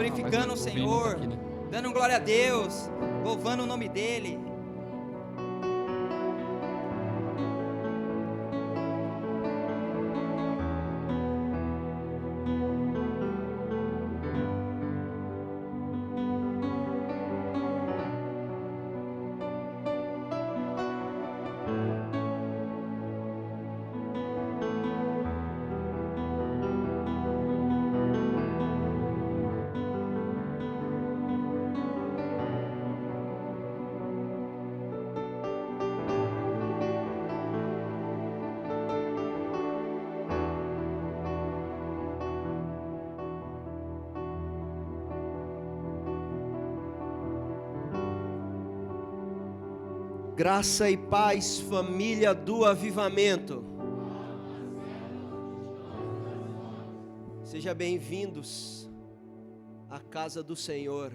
glorificando o Senhor, dando glória a Deus, louvando o nome dEle. Graça e paz, família do Avivamento. Sejam bem-vindos à casa do Senhor.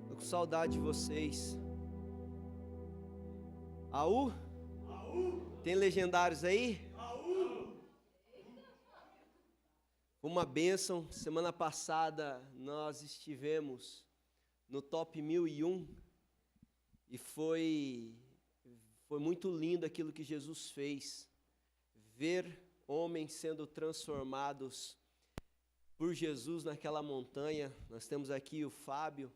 Estou com saudade de vocês. Aú? Tem legendários aí? Uma bênção. Semana passada nós estivemos no Top 1001. E foi muito lindo aquilo que Jesus fez, ver homens sendo transformados por Jesus naquela montanha. Nós temos aqui o Fábio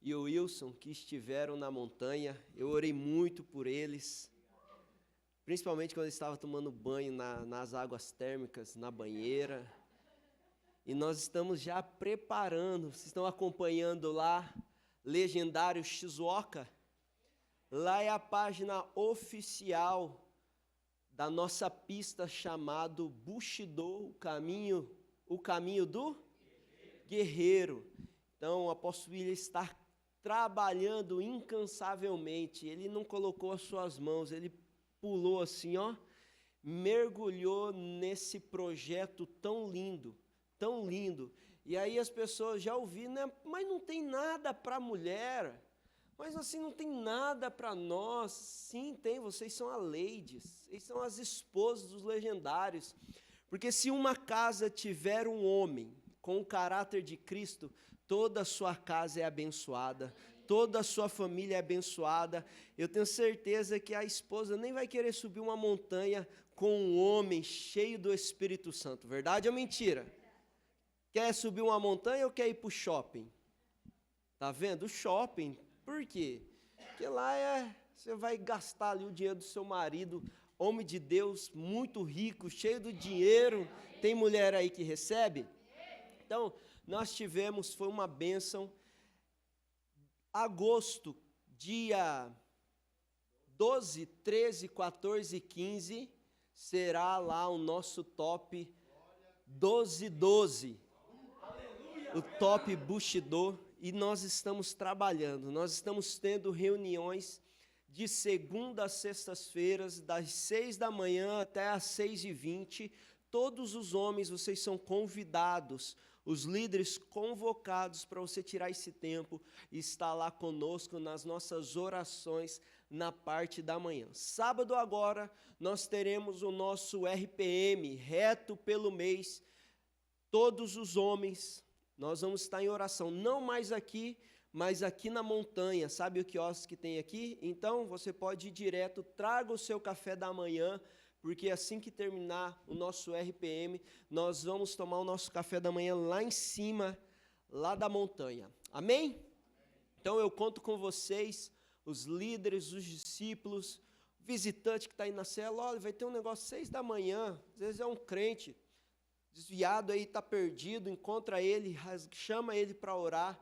e o Wilson que estiveram na montanha. Eu orei muito por eles, principalmente quando eles estavam tomando banho nas águas térmicas, na banheira. E nós estamos já preparando, vocês estão acompanhando lá, Legendário Shizuoka. Lá é a página oficial da nossa pista chamado Bushido, o caminho do guerreiro. Então o apóstolo William está trabalhando incansavelmente. Ele não colocou as suas mãos, ele pulou assim, ó, mergulhou nesse projeto tão lindo, tão lindo. E aí as pessoas já ouviram, né? Mas não tem nada para mulher. Mas assim, não tem nada para nós. Sim, tem, vocês são a ladies, vocês são as esposas dos legendários. Porque se uma casa tiver um homem com o caráter de Cristo, toda a sua casa é abençoada, toda a sua família é abençoada. Eu tenho certeza que a esposa nem vai querer subir uma montanha com um homem cheio do Espírito Santo. Verdade ou mentira? Quer subir uma montanha ou quer ir para o shopping? Tá vendo? O shopping. Por quê? Porque lá você vai gastar ali o dinheiro do seu marido, homem de Deus, muito rico, cheio de dinheiro. Tem mulher aí que recebe? Então, nós tivemos, foi uma bênção. Agosto, dia 12, 13, 14 e 15, será lá o nosso top 12-12. O top Bushido. E nós estamos trabalhando, nós estamos tendo reuniões de segunda a sextas-feiras, das 6 da manhã até às 6h20. Todos os homens, vocês são convidados, os líderes convocados para você tirar esse tempo e estar lá conosco nas nossas orações na parte da manhã. Sábado agora, nós teremos o nosso RPM, reto pelo mês, todos os homens. Nós vamos estar em oração, não mais aqui, mas aqui na montanha. Sabe o quiosque que tem aqui? Então, você pode ir direto, traga o seu café da manhã, porque assim que terminar o nosso RPM, nós vamos tomar o nosso café da manhã lá em cima, lá da montanha. Amém? Então, eu conto com vocês, os líderes, os discípulos, o visitante que está aí na cela. Olha, vai ter um negócio 6 da manhã, às vezes é um crente desviado aí, está perdido, encontra ele, chama ele para orar,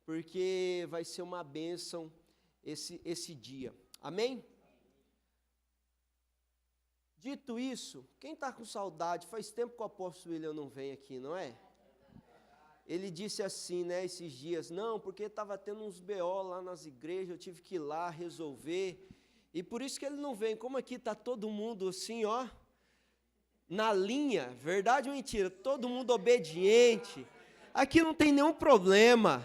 porque vai ser uma bênção esse dia. Amém? Dito isso, quem está com saudade, faz tempo que o apóstolo William não vem aqui, não é? Ele disse assim, né, esses dias, não, porque estava tendo uns BO lá nas igrejas, eu tive que ir lá resolver, e por isso que ele não vem. Como aqui está todo mundo assim, ó, na linha, verdade ou mentira? Todo mundo obediente. Aqui não tem nenhum problema.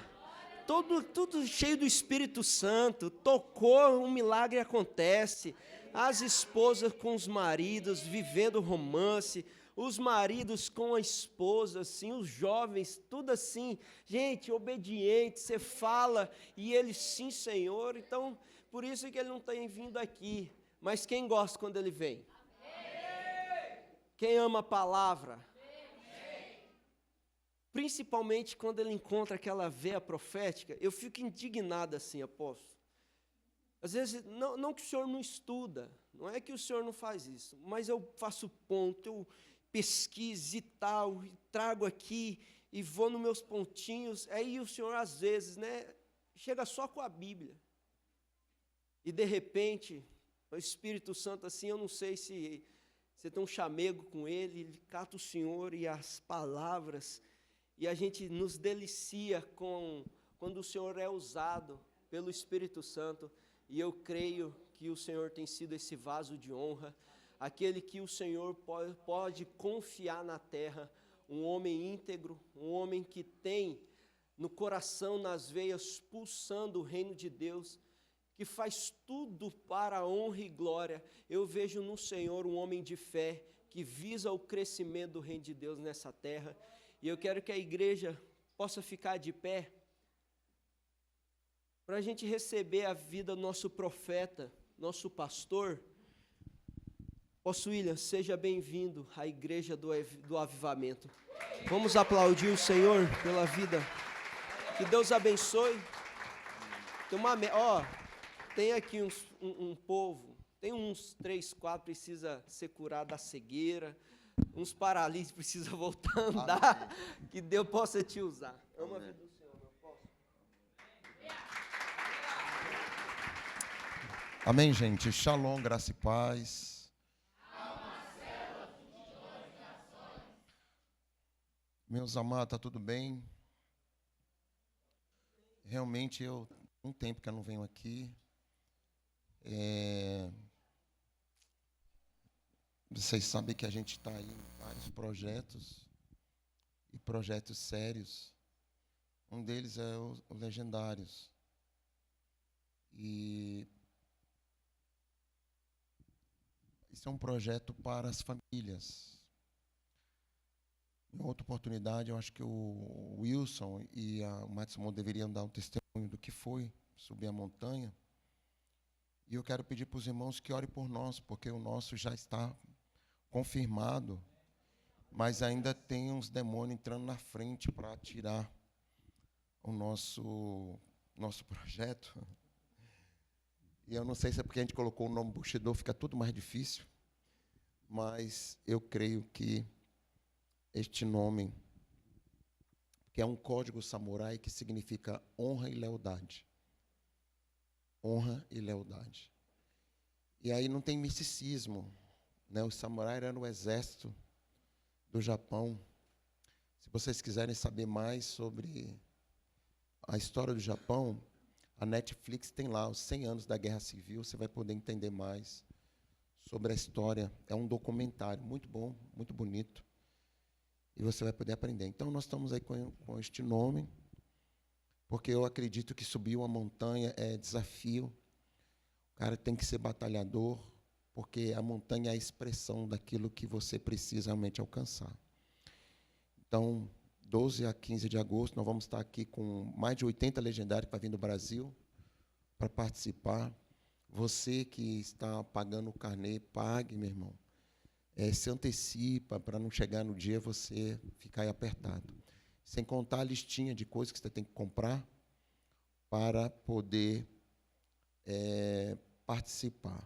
Tudo cheio do Espírito Santo. Tocou, um milagre acontece. As esposas com os maridos, vivendo romance. os maridos com a esposa, assim, os jovens, tudo assim, gente, obediente, você fala, e ele, sim, Senhor. Então, por isso que ele não tem vindo aqui, mas quem gosta quando ele vem? Quem ama a palavra? Principalmente quando ele encontra aquela veia profética, eu fico indignado assim, apóstolo. Às vezes, não que o senhor não estuda, não é que o senhor não faz isso, mas eu faço ponto, eu pesquiso e tal, e trago aqui, e vou nos meus pontinhos, aí o senhor às vezes, né, chega só com a Bíblia, e de repente, o Espírito Santo assim, eu não sei se você tem um chamego com ele cata o senhor e as palavras, e a gente nos delicia quando o senhor é usado pelo Espírito Santo. E eu creio que o Senhor tem sido esse vaso de honra, aquele que o Senhor pode confiar na terra, um homem íntegro, um homem que tem no coração, nas veias, pulsando o reino de Deus, que faz tudo para a honra e glória. Eu vejo no Senhor um homem de fé, que visa o crescimento do reino de Deus nessa terra, e eu quero que a igreja possa ficar de pé, para a gente receber a vida do nosso profeta, nosso pastor. Apóstolo William, seja bem-vindo à igreja do avivamento. Vamos aplaudir o Senhor pela vida. Que Deus abençoe. Tem aqui um povo, tem uns 3, 4 precisa ser curado da cegueira, uns paralíticos precisa voltar a andar. Amém. Que Deus possa te usar. Ama a vida do Senhor, meu apóstolo. Amém, gente. Shalom, graça e paz. Meus amados, está tudo bem? Realmente, um tempo que eu não venho aqui. Vocês sabem que a gente está aí em vários projetos, e projetos sérios. Um deles é o Legendários. E isso é um projeto para as famílias. Em outra oportunidade, eu acho que o Wilson e o Matsumoto deveriam dar um testemunho do que foi subir a montanha. E eu quero pedir para os irmãos que orem por nós, porque o nosso já está confirmado, mas ainda tem uns demônios entrando na frente para tirar o nosso projeto. E eu não sei se é porque a gente colocou o nome Bushido, fica tudo mais difícil, mas eu creio que este nome, que é um código samurai que significa honra e lealdade. Honra e lealdade. E aí não tem misticismo, né? Os samurais eram o exército do Japão. Se vocês quiserem saber mais sobre a história do Japão, a Netflix tem lá os 100 anos da Guerra Civil, você vai poder entender mais sobre a história. É um documentário muito bom, muito bonito, e você vai poder aprender. Então, nós estamos aí com este nome, porque eu acredito que subir uma montanha é desafio. O cara tem que ser batalhador, porque a montanha é a expressão daquilo que você precisa realmente alcançar. Então, 12 a 15 de agosto, nós vamos estar aqui com mais de 80 legendários que vai vir do Brasil para participar. Você que está pagando o carnê, pague, meu irmão. Se antecipa para não chegar no dia você ficar aí apertado. Sem contar a listinha de coisas que você tem que comprar para poder participar.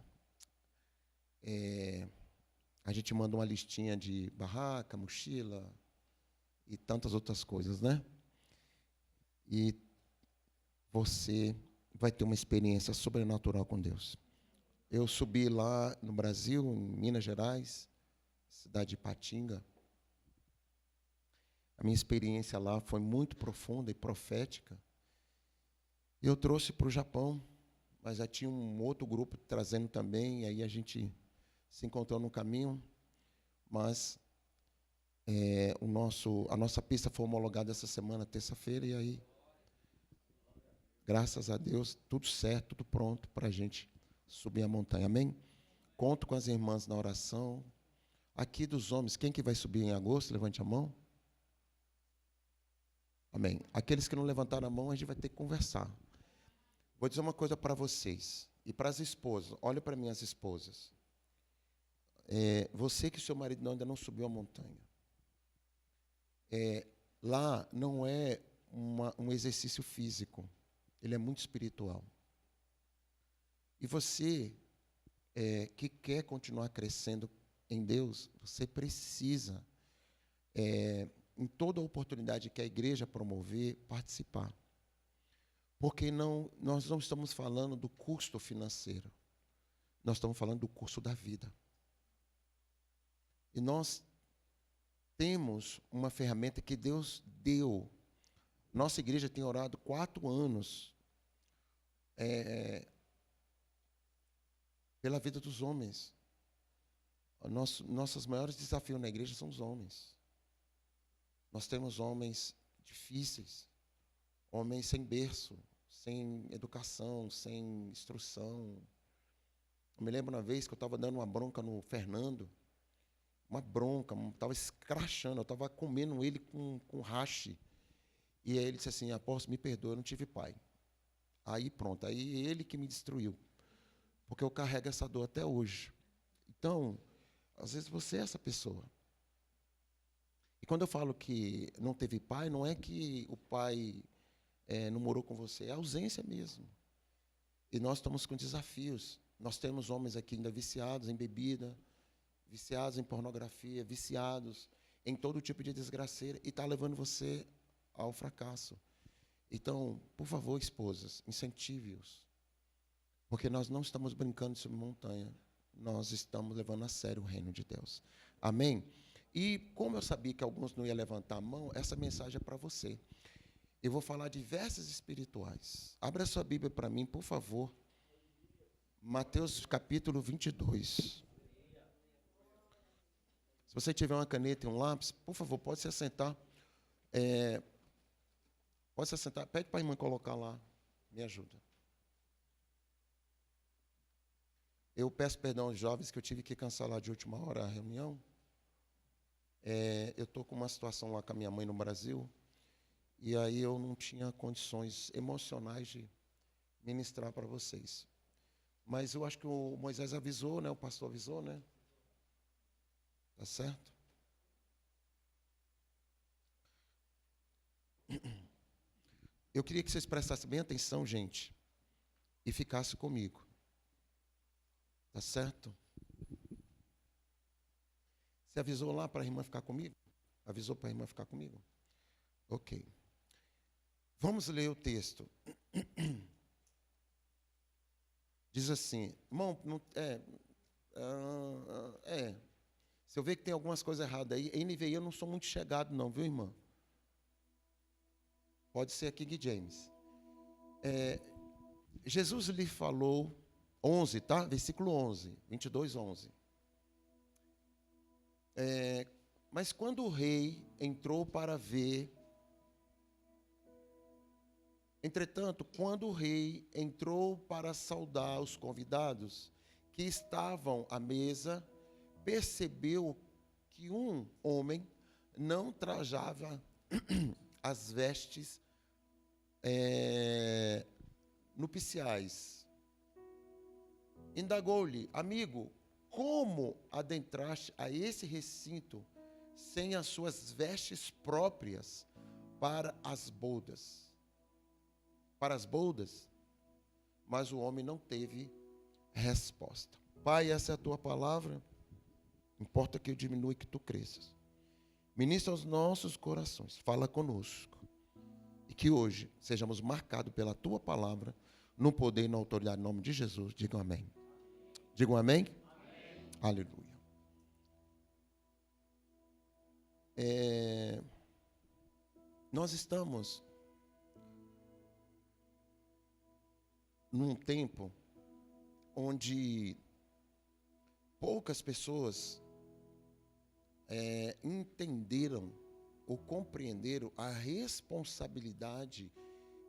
A gente manda uma listinha de barraca, mochila e tantas outras coisas, né? E você vai ter uma experiência sobrenatural com Deus. Eu subi lá no Brasil, em Minas Gerais, cidade de Ipatinga. A minha experiência lá foi muito profunda e profética. Eu trouxe para o Japão, mas já tinha um outro grupo trazendo também, e aí a gente se encontrou no caminho, mas a nossa pista foi homologada essa semana, terça-feira, e aí, graças a Deus, tudo certo, tudo pronto para a gente subir a montanha. Amém? Conto com as irmãs na oração. Aqui dos homens, quem que vai subir em agosto? Levante a mão. Amém. Aqueles que não levantaram a mão, a gente vai ter que conversar. Vou dizer uma coisa para vocês. E para as esposas. Olha para minhas esposas. Você que seu marido ainda não subiu a montanha. Lá não é um exercício físico. Ele é muito espiritual. E você que quer continuar crescendo em Deus, você precisa, em toda oportunidade que a igreja promover, participar. Porque nós não estamos falando do custo financeiro. Nós estamos falando do custo da vida. E nós temos uma ferramenta que Deus deu. Nossa igreja tem orado 4 anos pela vida dos homens. Nossos maiores desafios na igreja são os homens. Nós temos homens difíceis, homens sem berço, sem educação, sem instrução. Eu me lembro uma vez que eu estava dando uma bronca no Fernando, uma bronca, estava escrachando, eu estava comendo ele com hashi. E aí ele disse assim: apóstolo, me perdoa, eu não tive pai. Aí pronto, aí ele que me destruiu, porque eu carrego essa dor até hoje. Então, às vezes você é essa pessoa. E quando eu falo que não teve pai, não é que o pai não morou com você, é ausência mesmo. E nós estamos com desafios. Nós temos homens aqui ainda viciados em bebida, viciados em pornografia, viciados em todo tipo de desgraceira, e está levando você ao fracasso. Então, por favor, esposas, incentive-os. Porque nós não estamos brincando sobre montanha, nós estamos levando a sério o reino de Deus. Amém? E como eu sabia que alguns não iam levantar a mão, essa mensagem é para você. Eu vou falar de versos espirituais. Abra sua Bíblia para mim, por favor. Mateus capítulo 22. Se você tiver uma caneta e um lápis, por favor, pode se assentar. Pode se assentar. Pede para a irmã colocar lá. Me ajuda. Eu peço perdão aos jovens que eu tive que cancelar de última hora a reunião. Eu estou com uma situação lá com a minha mãe no Brasil, e aí eu não tinha condições emocionais de ministrar para vocês. Mas eu acho que o Moisés avisou, né? O pastor avisou, né? Tá certo? Eu queria que vocês prestassem bem atenção, gente, e ficassem comigo. Tá certo? Você avisou lá para a irmã ficar comigo? Avisou para a irmã ficar comigo? Ok. Vamos ler o texto. Diz assim, irmão, se eu ver que tem algumas coisas erradas aí, NVI eu não sou muito chegado não, viu, irmã? Pode ser a King James. Jesus lhe falou, 11, tá? Versículo 11, 22, 11. Mas quando o rei entrou para ver, entretanto, quando o rei entrou para saudar os convidados que estavam à mesa, percebeu que um homem não trajava as vestes nupciais. Indagou-lhe: amigo, como adentraste a esse recinto sem as suas vestes próprias para as bodas? Para as bodas? Mas o homem não teve resposta. Pai, essa é a tua palavra. Importa que eu diminua e que tu cresças. Ministra aos nossos corações. Fala conosco. E que hoje sejamos marcados pela tua palavra, no poder e na autoridade, em nome de Jesus. Digam amém. Digam amém. Amém. Aleluia. Nós estamos num tempo onde poucas pessoas entenderam ou compreenderam a responsabilidade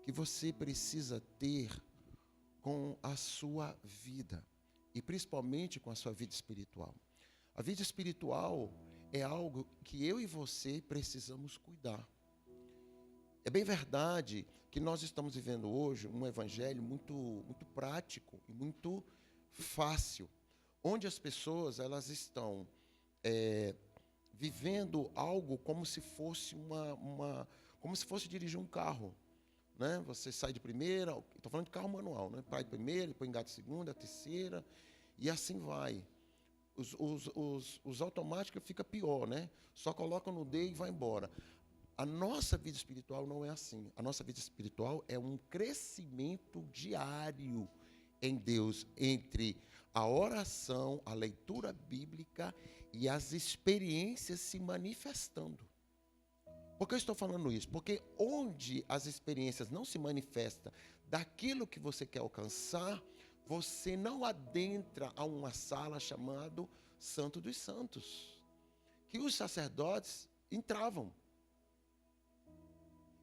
que você precisa ter com a sua vida, e principalmente com a sua vida espiritual. A vida espiritual é algo que eu e você precisamos cuidar. É bem verdade que nós estamos vivendo hoje um evangelho muito prático e muito fácil, onde as pessoas elas estão vivendo algo como se fosse como se fosse dirigir um carro, né? Você sai de primeira, estou falando de carro manual, né? Sai de primeira, depois engata de segunda, terceira, e assim vai. Os automáticos fica pior, né? Só colocam no D e vai embora. A nossa vida espiritual não é assim. A nossa vida espiritual é um crescimento diário em Deus, entre a oração, a leitura bíblica e as experiências se manifestando. Por que eu estou falando isso? Porque onde as experiências não se manifestam daquilo que você quer alcançar, você não adentra a uma sala chamada Santo dos Santos, que os sacerdotes entravam.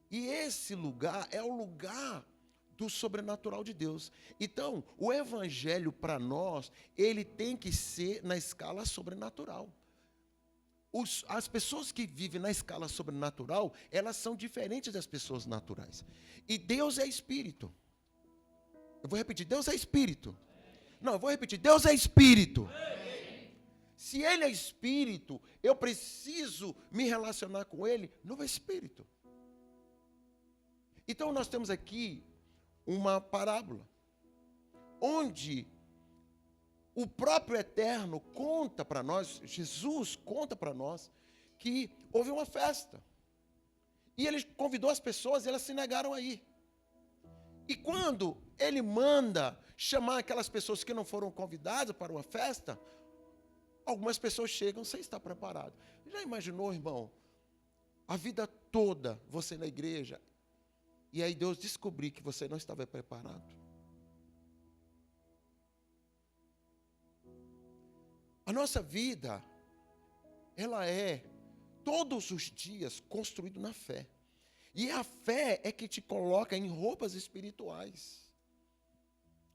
E esse lugar é o lugar do sobrenatural de Deus. Então, o evangelho para nós, ele tem que ser na escala sobrenatural. As pessoas que vivem na escala sobrenatural, elas são diferentes das pessoas naturais. E Deus é espírito. Eu vou repetir, Deus é espírito. Não, eu vou repetir, Deus é espírito. Se ele é espírito, eu preciso me relacionar com ele no espírito. Então nós temos aqui uma parábola, onde o próprio Eterno conta para nós, Jesus conta para nós, que houve uma festa. E ele convidou as pessoas e elas se negaram a ir. E quando ele manda chamar aquelas pessoas que não foram convidadas para uma festa, algumas pessoas chegam sem estar preparado. Já imaginou, irmão, a vida toda você na igreja, e aí Deus descobrir que você não estava preparado? A nossa vida, ela é, todos os dias, construída na fé. E a fé é que te coloca em roupas espirituais.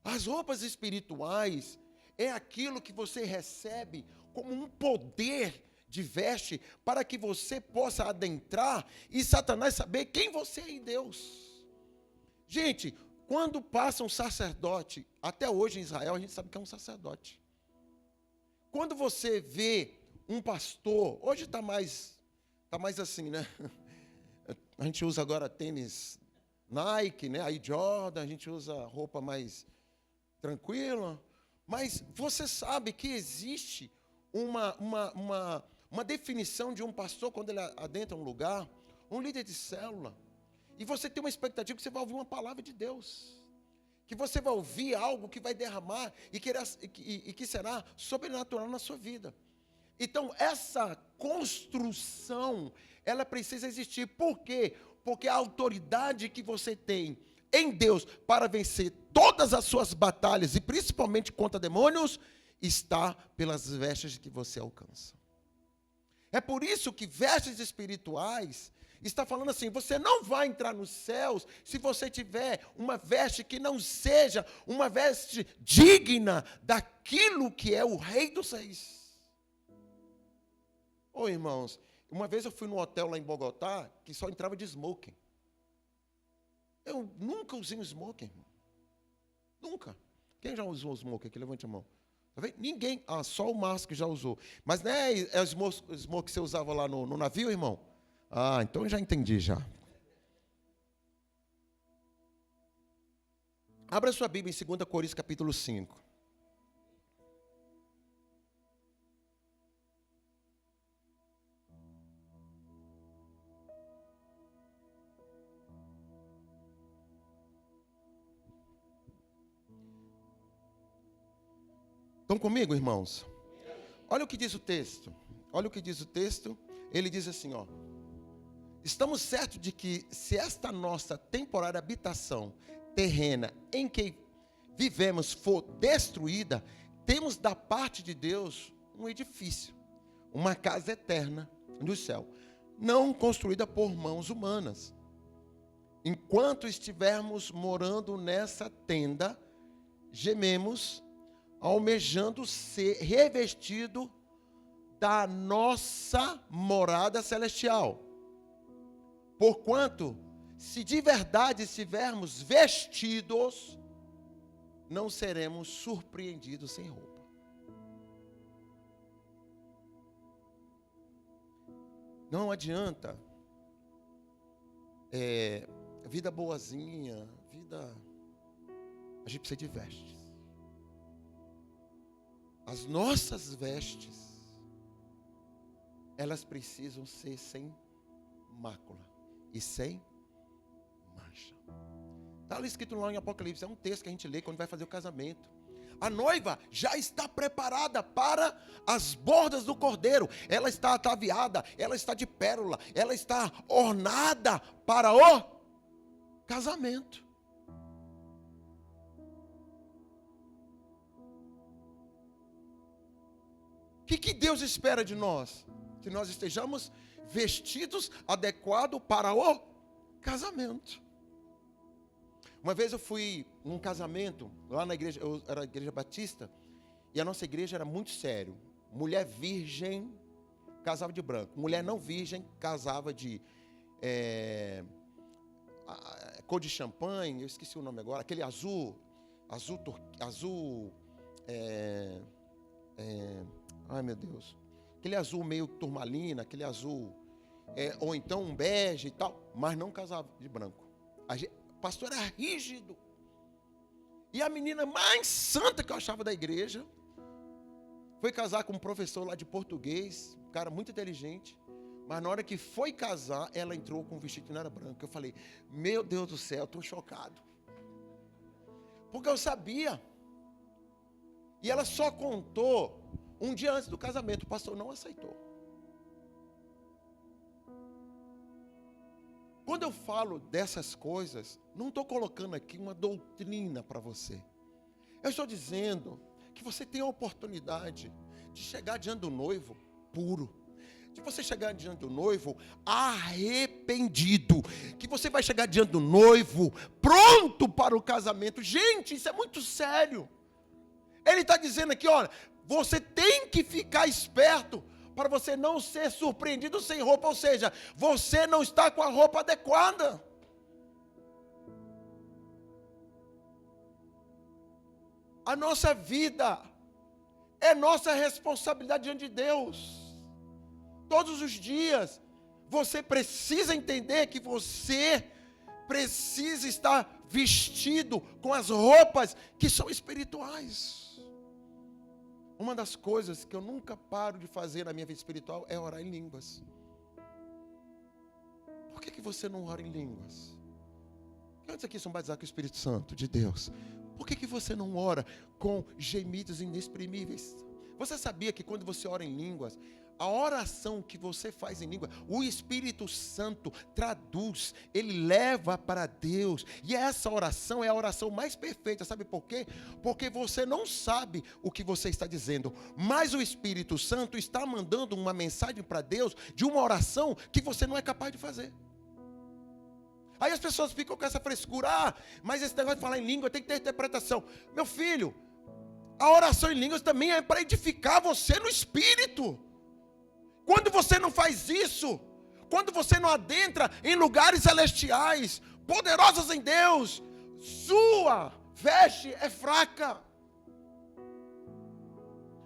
As roupas espirituais é aquilo que você recebe como um poder de veste para que você possa adentrar e Satanás saber quem você é em Deus. Gente, quando passa um sacerdote, até hoje em Israel a gente sabe que é um sacerdote. Quando você vê um pastor, hoje está mais assim, né? A gente usa agora tênis Nike, né? Aí Jordan, a gente usa roupa mais tranquila. Mas você sabe que existe uma definição de um pastor quando ele adentra um lugar, um líder de célula. E você tem uma expectativa que você vai ouvir uma palavra de Deus. Que você vai ouvir algo que vai derramar e que será sobrenatural na sua vida. Então, essa construção, ela precisa existir. Por quê? Porque a autoridade que você tem em Deus para vencer todas as suas batalhas, e principalmente contra demônios, está pelas vestes que você alcança. É por isso que vestes espirituais está falando assim, você não vai entrar nos céus se você tiver uma veste que não seja uma veste digna daquilo que é o Rei dos Reis. Ô irmãos, uma vez eu fui num hotel lá em Bogotá que só entrava de smoking. Eu nunca usei um smoking, irmão. Nunca. Quem já usou o smoking aqui? Levante a mão. Tá vendo? Ninguém. Ah, só o Márcio que já usou. Mas não é o smoking que você usava lá no navio, irmão? Ah, então eu já entendi já. Abra sua Bíblia em 2 Coríntios capítulo 5. Estão comigo, irmãos? Olha o que diz o texto. Olha o que diz o texto. Ele diz assim, ó. Estamos certos de que se esta nossa temporária habitação terrena em que vivemos for destruída, temos da parte de Deus um edifício, uma casa eterna no céu, não construída por mãos humanas. Enquanto estivermos morando nessa tenda, gememos, almejando ser revestido da nossa morada celestial. Porquanto, se de verdade estivermos vestidos, não seremos surpreendidos sem roupa. Não adianta vida boazinha, a gente precisa de vestes. As nossas vestes, elas precisam ser sem mácula e sem mancha. Está escrito lá em Apocalipse, é um texto que a gente lê quando vai fazer o casamento. A noiva já está preparada para as bordas do cordeiro. Ela está ataviada, ela está de pérola, ela está ornada para o casamento. O que Deus espera de nós? Que nós estejamos vestidos adequados para o casamento. Uma vez eu fui num casamento, lá na igreja, eu era a igreja batista, e a nossa igreja era muito sério. Mulher virgem casava de branco. Mulher não virgem casava de cor de champanhe, eu esqueci o nome agora, aquele azul, ai meu Deus, aquele azul meio turmalina, aquele azul, ou então um bege e tal, mas não casava de branco. O pastor era rígido. E a menina mais santa que eu achava da igreja foi casar com um professor lá de português, um cara muito inteligente. Mas na hora que foi casar, ela entrou com um vestido que não era branco. Eu falei, meu Deus do céu, estou chocado. Porque eu sabia. E ela só contou um dia antes do casamento. O pastor não aceitou. Quando eu falo dessas coisas, não estou colocando aqui uma doutrina para você. Eu estou dizendo que você tem a oportunidade de chegar diante do noivo puro. De você chegar diante do noivo arrependido. Que você vai chegar diante do noivo pronto para o casamento. Gente, isso é muito sério. Ele está dizendo aqui, olha, você tem que ficar esperto para você não ser surpreendido sem roupa, ou seja, você não está com a roupa adequada. A nossa vida é nossa responsabilidade diante de Deus. Todos os dias, você precisa entender que você precisa estar vestido com as roupas que são espirituais. Uma das coisas que eu nunca paro de fazer na minha vida espiritual é orar em línguas. Por que você não ora em línguas? Quantos aqui são batizados com o Espírito Santo de Deus? Por que você não ora com gemidos inexprimíveis? Você sabia que quando você ora em línguas, a oração que você faz em língua, o Espírito Santo traduz, ele leva para Deus. E essa oração é a oração mais perfeita, sabe por quê? Porque você não sabe o que você está dizendo, mas o Espírito Santo está mandando uma mensagem para Deus de uma oração que você não é capaz de fazer. Aí as pessoas ficam com essa frescura, mas esse negócio de falar em língua tem que ter interpretação. Meu filho, a oração em línguas também é para edificar você no Espírito. Quando você não faz isso, quando você não adentra em lugares celestiais, poderosos em Deus, sua veste é fraca.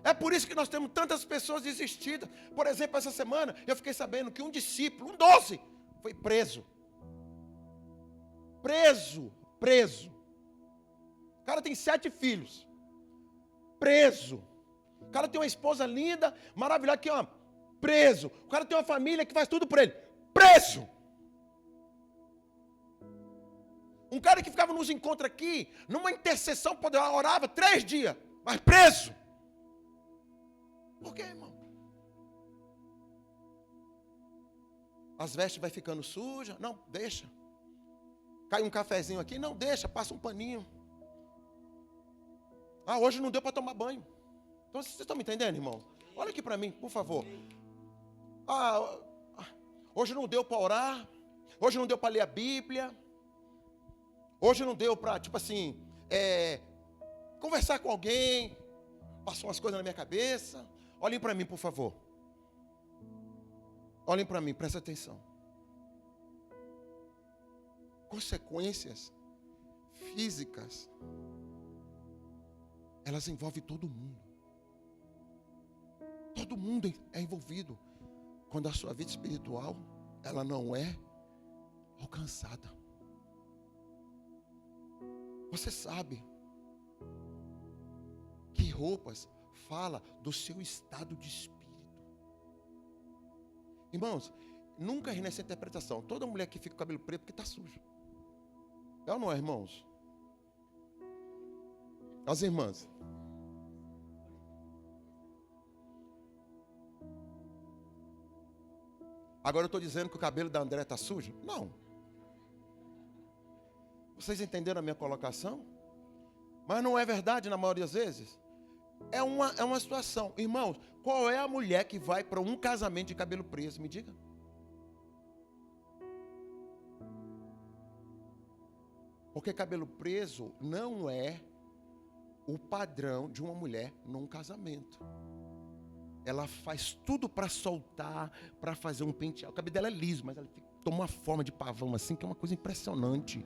É por isso que nós temos tantas pessoas desistidas. Por exemplo, essa semana eu fiquei sabendo que um discípulo, um 12, foi preso. Preso. O cara tem 7 filhos. Preso. O cara tem uma esposa linda, maravilhosa, que ó, preso. O cara tem uma família que faz tudo por ele. Preso. Um cara que ficava nos encontros aqui, numa intercessão poderosa, orava 3 dias, mas preso. Por quê, irmão? As vestes vai ficando sujas? Não, deixa. Cai um cafezinho aqui? Não, deixa, passa um paninho. Ah, hoje não deu para tomar banho. Então, vocês estão me entendendo, irmão? Olha aqui para mim, por favor. Ah, hoje não deu para orar. Hoje não deu para ler a Bíblia. Hoje não deu para, tipo assim, conversar com alguém. Passou umas coisas na minha cabeça. Olhem para mim, por favor. Olhem para mim, presta atenção. Consequências físicas, elas envolvem todo mundo. Todo mundo é envolvido quando a sua vida espiritual, ela não é alcançada. Você sabe que roupas fala do seu estado de espírito. Irmãos, nunca ri nessa interpretação. Toda mulher que fica com o cabelo preto porque está sujo. É ou não é, irmãos? As irmãs. Agora eu estou dizendo que o cabelo da André está sujo? Não. Vocês entenderam a minha colocação? Mas não é verdade na maioria das vezes. É uma situação. Irmãos, qual é a mulher que vai para um casamento de cabelo preso? Me diga. Porque cabelo preso não é o padrão de uma mulher num casamento. Ela faz tudo para soltar, para fazer um penteado. O cabelo dela é liso, mas ela toma uma forma de pavão assim, que é uma coisa impressionante.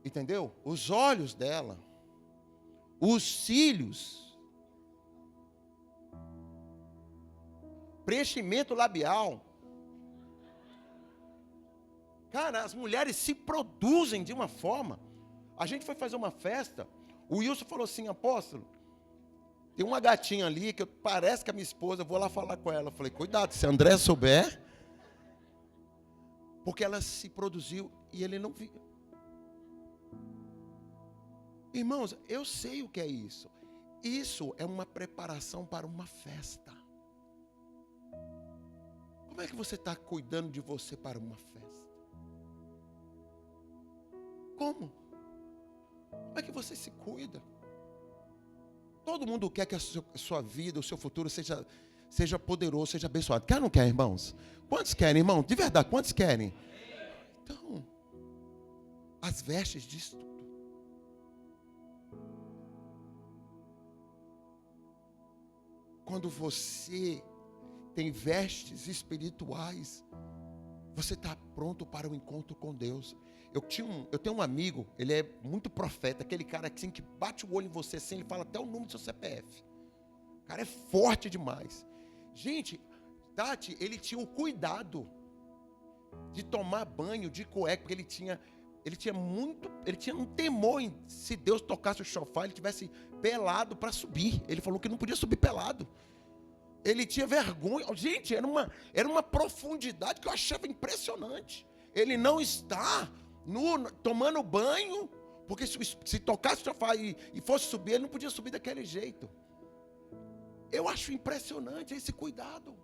Entendeu? Os olhos dela, os cílios, preenchimento labial. Cara, as mulheres se produzem de uma forma. A gente foi fazer uma festa, o Wilson falou assim: apóstolo, tem uma gatinha ali que parece que é minha esposa, eu vou lá falar com ela. Eu falei: cuidado, se a André souber. Porque ela se produziu e ele não viu. Irmãos, eu sei o que é isso. Isso é uma preparação para uma festa. Como é que você está cuidando de você para uma festa? Como? Como é que você se cuida? Todo mundo quer que a sua vida, o seu futuro seja poderoso, seja abençoado. Quer ou não quer, irmãos? Quantos querem, irmão? De verdade, quantos querem? Então, as vestes disso tudo. Quando você tem vestes espirituais, você está pronto para o encontro com Deus. Eu tenho um amigo, ele é muito profeta, aquele cara assim que bate o olho em você assim, ele fala até o número do seu CPF. O cara é forte demais. Gente, Tati, ele tinha o cuidado de tomar banho de cueca, porque ele tinha um temor em, se Deus tocasse o chofar, ele tivesse pelado para subir. Ele falou que não podia subir pelado. Ele tinha vergonha. Gente, era uma profundidade que eu achava impressionante. Ele não está tomando banho, porque se tocasse o chofar e fosse subir, ele não podia subir daquele jeito. Eu acho impressionante esse cuidado.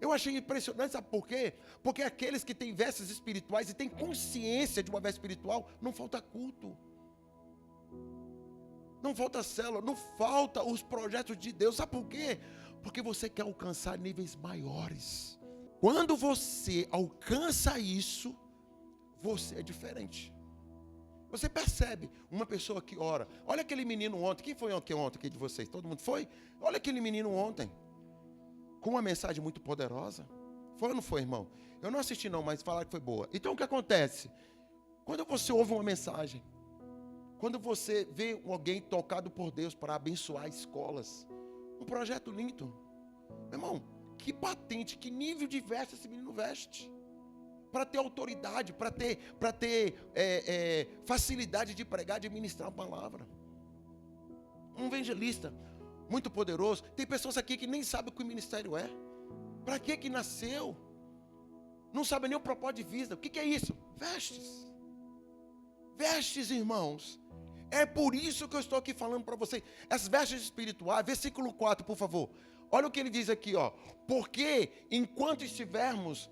Eu achei impressionante, sabe por quê? Porque aqueles que têm vestes espirituais e têm consciência de uma veste espiritual, não falta culto. Não falta célula, não falta os projetos de Deus. Sabe por quê? Porque você quer alcançar níveis maiores. Quando você alcança isso, você é diferente. Você percebe uma pessoa que ora. Olha aquele menino ontem. Quem foi ontem aqui de vocês? Todo mundo foi? Olha aquele menino ontem. Com uma mensagem muito poderosa. Foi ou não foi, irmão? Eu não assisti não, mas falaram que foi boa. Então o que acontece? Quando você ouve uma mensagem, quando você vê alguém tocado por Deus para abençoar escolas, um projeto lindo. Meu irmão, que patente, que nível de veste esse menino veste. Para ter autoridade, para ter facilidade de pregar, de ministrar a palavra. Um evangelista muito poderoso. Tem pessoas aqui que nem sabem o que o ministério é. Para que nasceu? Não sabe nem o propósito de vida. O que é isso? Vestes. Vestes, irmãos. É por isso que eu estou aqui falando para vocês. As vestes espirituais, versículo 4, por favor. Olha o que ele diz aqui, ó. Porque enquanto estivermos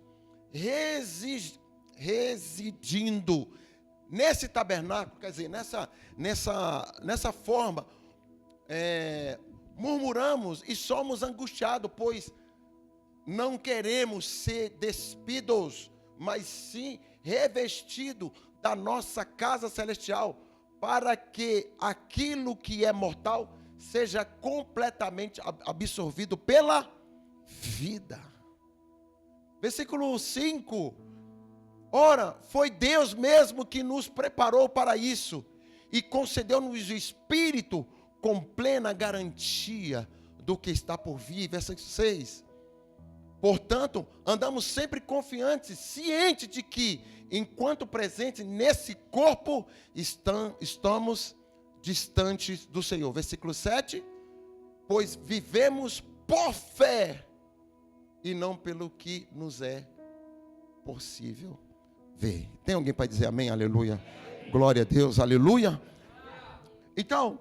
residindo nesse tabernáculo, quer dizer, nessa forma, murmuramos e somos angustiados, pois não queremos ser despidos, mas sim revestidos da nossa casa celestial, para que aquilo que é mortal seja completamente absorvido pela vida. Versículo 5. Ora, foi Deus mesmo que nos preparou para isso e concedeu-nos o Espírito com plena garantia do que está por vir. Versículo 6. Portanto, andamos sempre confiantes, cientes de que, enquanto presentes nesse corpo, estamos distantes do Senhor. Versículo 7. Pois vivemos por fé e não pelo que nos é possível ver. Tem alguém para dizer amém? Aleluia. Glória a Deus. Aleluia. Então,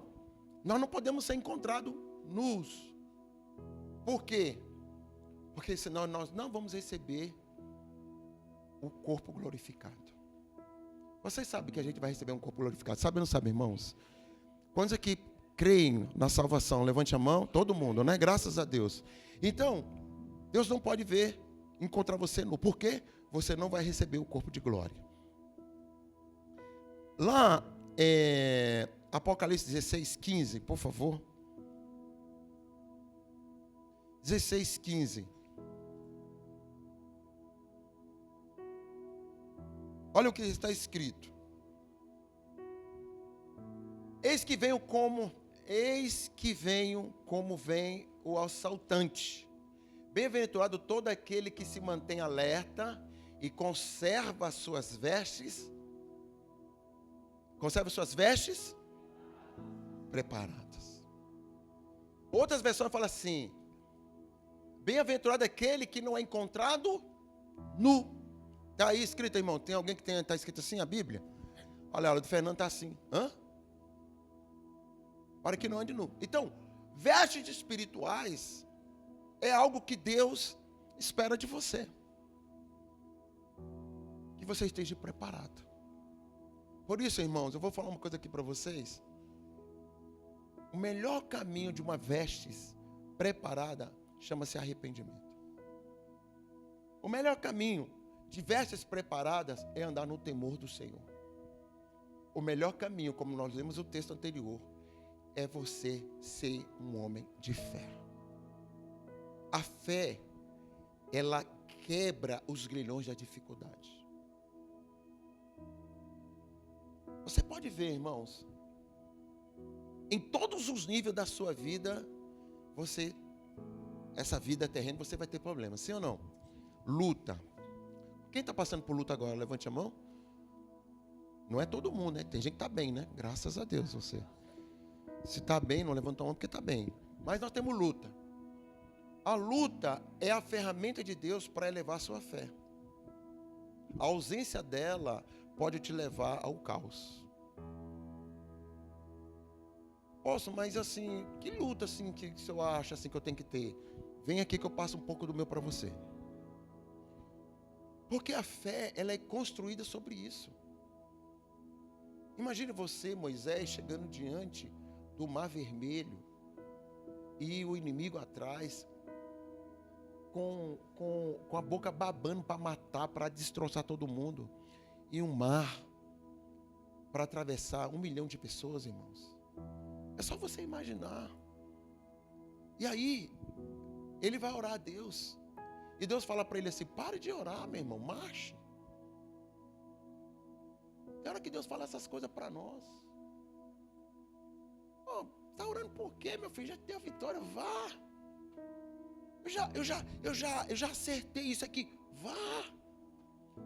nós não podemos ser encontrados nus. Por quê? Porque senão nós não vamos receber o corpo glorificado. Vocês sabem que a gente vai receber um corpo glorificado. Sabe ou não sabe, irmãos? Quantos aqui creem na salvação? Levante a mão. Todo mundo, né? Graças a Deus. Então, Deus não pode encontrar você nu. Por quê? Você não vai receber o corpo de glória. Lá, Apocalipse 16, 15, por favor. 16, 15. Olha o que está escrito. Eis que venho como vem o assaltante. Bem-aventurado todo aquele que se mantém alerta e conserva as suas vestes. Conserva suas vestes preparadas. Outras versões falam assim: bem-aventurado aquele que não é encontrado nu. Está aí escrito, irmão? Tem alguém que está escrito assim a Bíblia? Olha, a do Fernando está assim. Hã? Para que não ande nu. Então, vestes espirituais é algo que Deus espera de você. Que você esteja preparado. Por isso, irmãos, eu vou falar uma coisa aqui para vocês. O melhor caminho de uma vestes preparada chama-se arrependimento. O melhor caminho de vestes preparadas é andar no temor do Senhor. O melhor caminho, como nós lemos o texto anterior, é você ser um homem de fé. A fé, ela quebra os grilhões da dificuldade. Você pode ver, irmãos, em todos os níveis da sua vida, essa vida terrena, você vai ter problemas, sim ou não? Luta. Quem está passando por luta agora? Levante a mão. Não é todo mundo, né? Tem gente que está bem, né? Graças a Deus, você. Se está bem, não levanta a mão porque está bem. Mas nós temos luta. A luta é a ferramenta de Deus para elevar a sua fé. A ausência dela pode te levar ao caos. Poxa, mas assim, que luta assim que o senhor acha assim que eu tenho que ter? Vem aqui que eu passo um pouco do meu para você. Porque a fé, ela é construída sobre isso. Imagine você, Moisés, chegando diante do Mar Vermelho e o inimigo atrás, com a boca babando para matar, para destroçar todo mundo, e um mar para atravessar 1 milhão de pessoas, irmãos. É só você imaginar. E aí, ele vai orar a Deus. E Deus fala para ele assim: pare de orar, meu irmão, marche. É hora que Deus fala essas coisas para nós. Está orando por quê, meu filho? Já deu a vitória, vá. Eu já acertei isso aqui, vá.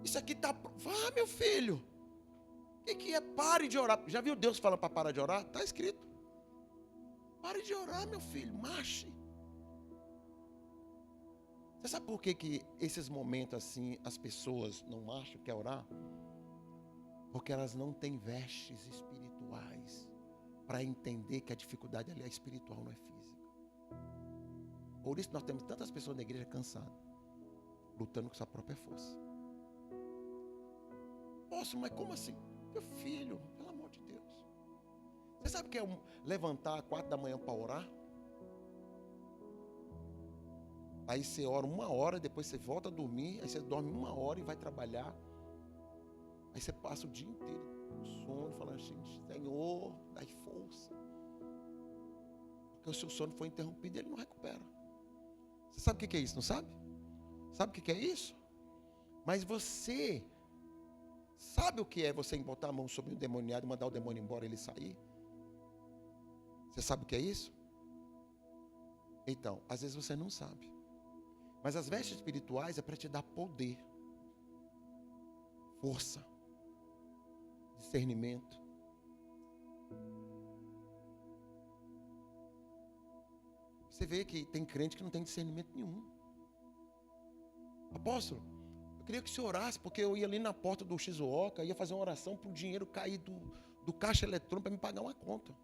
Isso aqui tá, vá, meu filho. O que é? Pare de orar. Já viu Deus falando para parar de orar? Está escrito. Pare de orar, meu filho, marche. Você sabe por que esses momentos assim as pessoas não marcham, quer orar? Porque elas não têm vestes espirituais para entender que a dificuldade ali é espiritual, não é física. Por isso nós temos tantas pessoas na igreja cansadas, lutando com sua própria força. Poxa, mas como assim? Meu filho, pelo amor de Deus. Você sabe o que é levantar às 4 da manhã para orar? Aí você ora 1 hora, depois você volta a dormir, aí você dorme 1 hora e vai trabalhar. Aí você passa o dia inteiro com sono, falando assim: Senhor, dai força. Porque o seu sono foi interrompido e ele não recupera. Você sabe o que é isso, não sabe? Sabe o que é isso? Mas você sabe o que é você botar a mão sobre o demoniado e mandar o demônio embora e ele sair? Você sabe o que é isso? Então, às vezes você não sabe. Mas as vestes espirituais é para te dar poder, força, discernimento. Você vê que tem crente que não tem discernimento nenhum. Apóstolo, eu queria que o senhor orasse, porque eu ia ali na porta do Shizuoka, ia fazer uma oração para o dinheiro cair do caixa eletrônico para me pagar uma conta.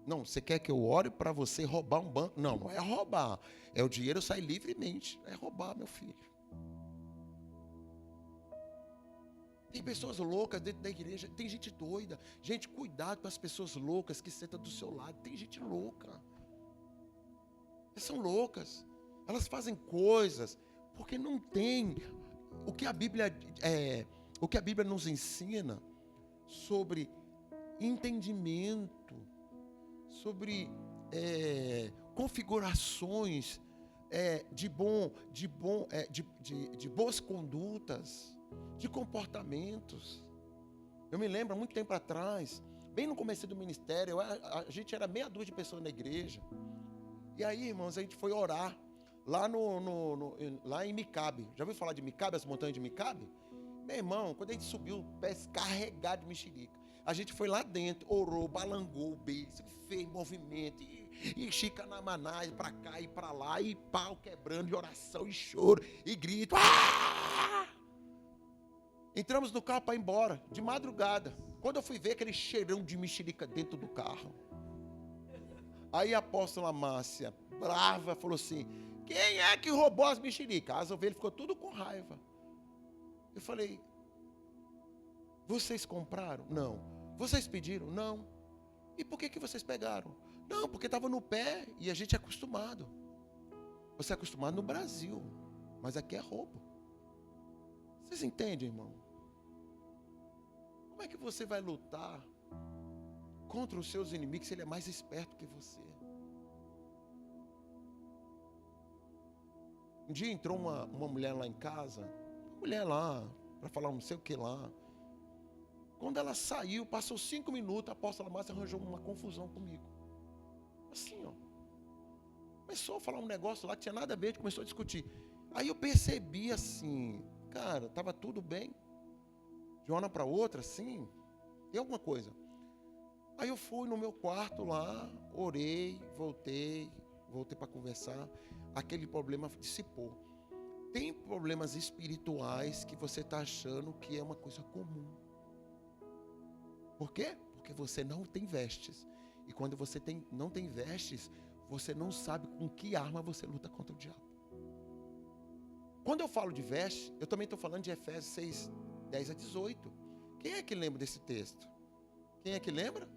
Não, você quer que eu ore para você roubar um banco? Não, não é roubar. É o dinheiro sair livremente. É roubar, meu filho. Tem pessoas loucas dentro da igreja. Tem gente doida. Gente, cuidado com as pessoas loucas que sentam do seu lado. Tem gente louca. Elas são loucas. Elas fazem coisas porque não tem o que a Bíblia nos ensina sobre entendimento, sobre configurações de boas condutas, de comportamentos. Eu me lembro, há muito tempo atrás, bem no começo do ministério, a gente era meia dúzia de pessoas na igreja. E aí, irmãos, a gente foi orar lá lá em Micabe. Já ouviu falar de Micabe, as montanhas de Micabe? Meu irmão, quando a gente subiu, pés carregados de mexerica, a gente foi lá dentro, orou, balangou o beijo, fez movimento, e chicanamaná, para cá e para lá, e pau quebrando, e oração, e choro, e grito. Ah! Entramos no carro para ir embora, de madrugada. Quando eu fui ver aquele cheirão de mexerica dentro do carro, aí a apóstola Márcia, brava, falou assim: quem é que roubou as mexericas? As ovelhas ficou tudo com raiva. Eu falei: vocês compraram? Não. Vocês pediram? Não. E por que vocês pegaram? Não, porque estava no pé e a gente é acostumado. Você é acostumado no Brasil, mas aqui é roubo. Vocês entendem, irmão? Como é que você vai lutar contra os seus inimigos se ele é mais esperto que você? Um dia entrou uma mulher lá em casa, uma mulher lá, para falar não sei o que lá. Quando ela saiu, passou 5 minutos, a apóstola Márcia arranjou uma confusão comigo. Assim, ó. Começou a falar um negócio lá que tinha nada a ver, a gente começou a discutir. Aí eu percebi assim, cara, estava tudo bem. De uma hora para outra, assim, tem alguma coisa. Aí eu fui no meu quarto lá, orei, voltei para conversar. Aquele problema dissipou. Tem problemas espirituais que você está achando que é uma coisa comum. Por quê? Porque você não tem vestes. E quando você não tem vestes, você não sabe com que arma você luta contra o diabo. Quando eu falo de vestes, eu também estou falando de Efésios 6, 10 a 18. Quem é que lembra desse texto? Quem é que lembra?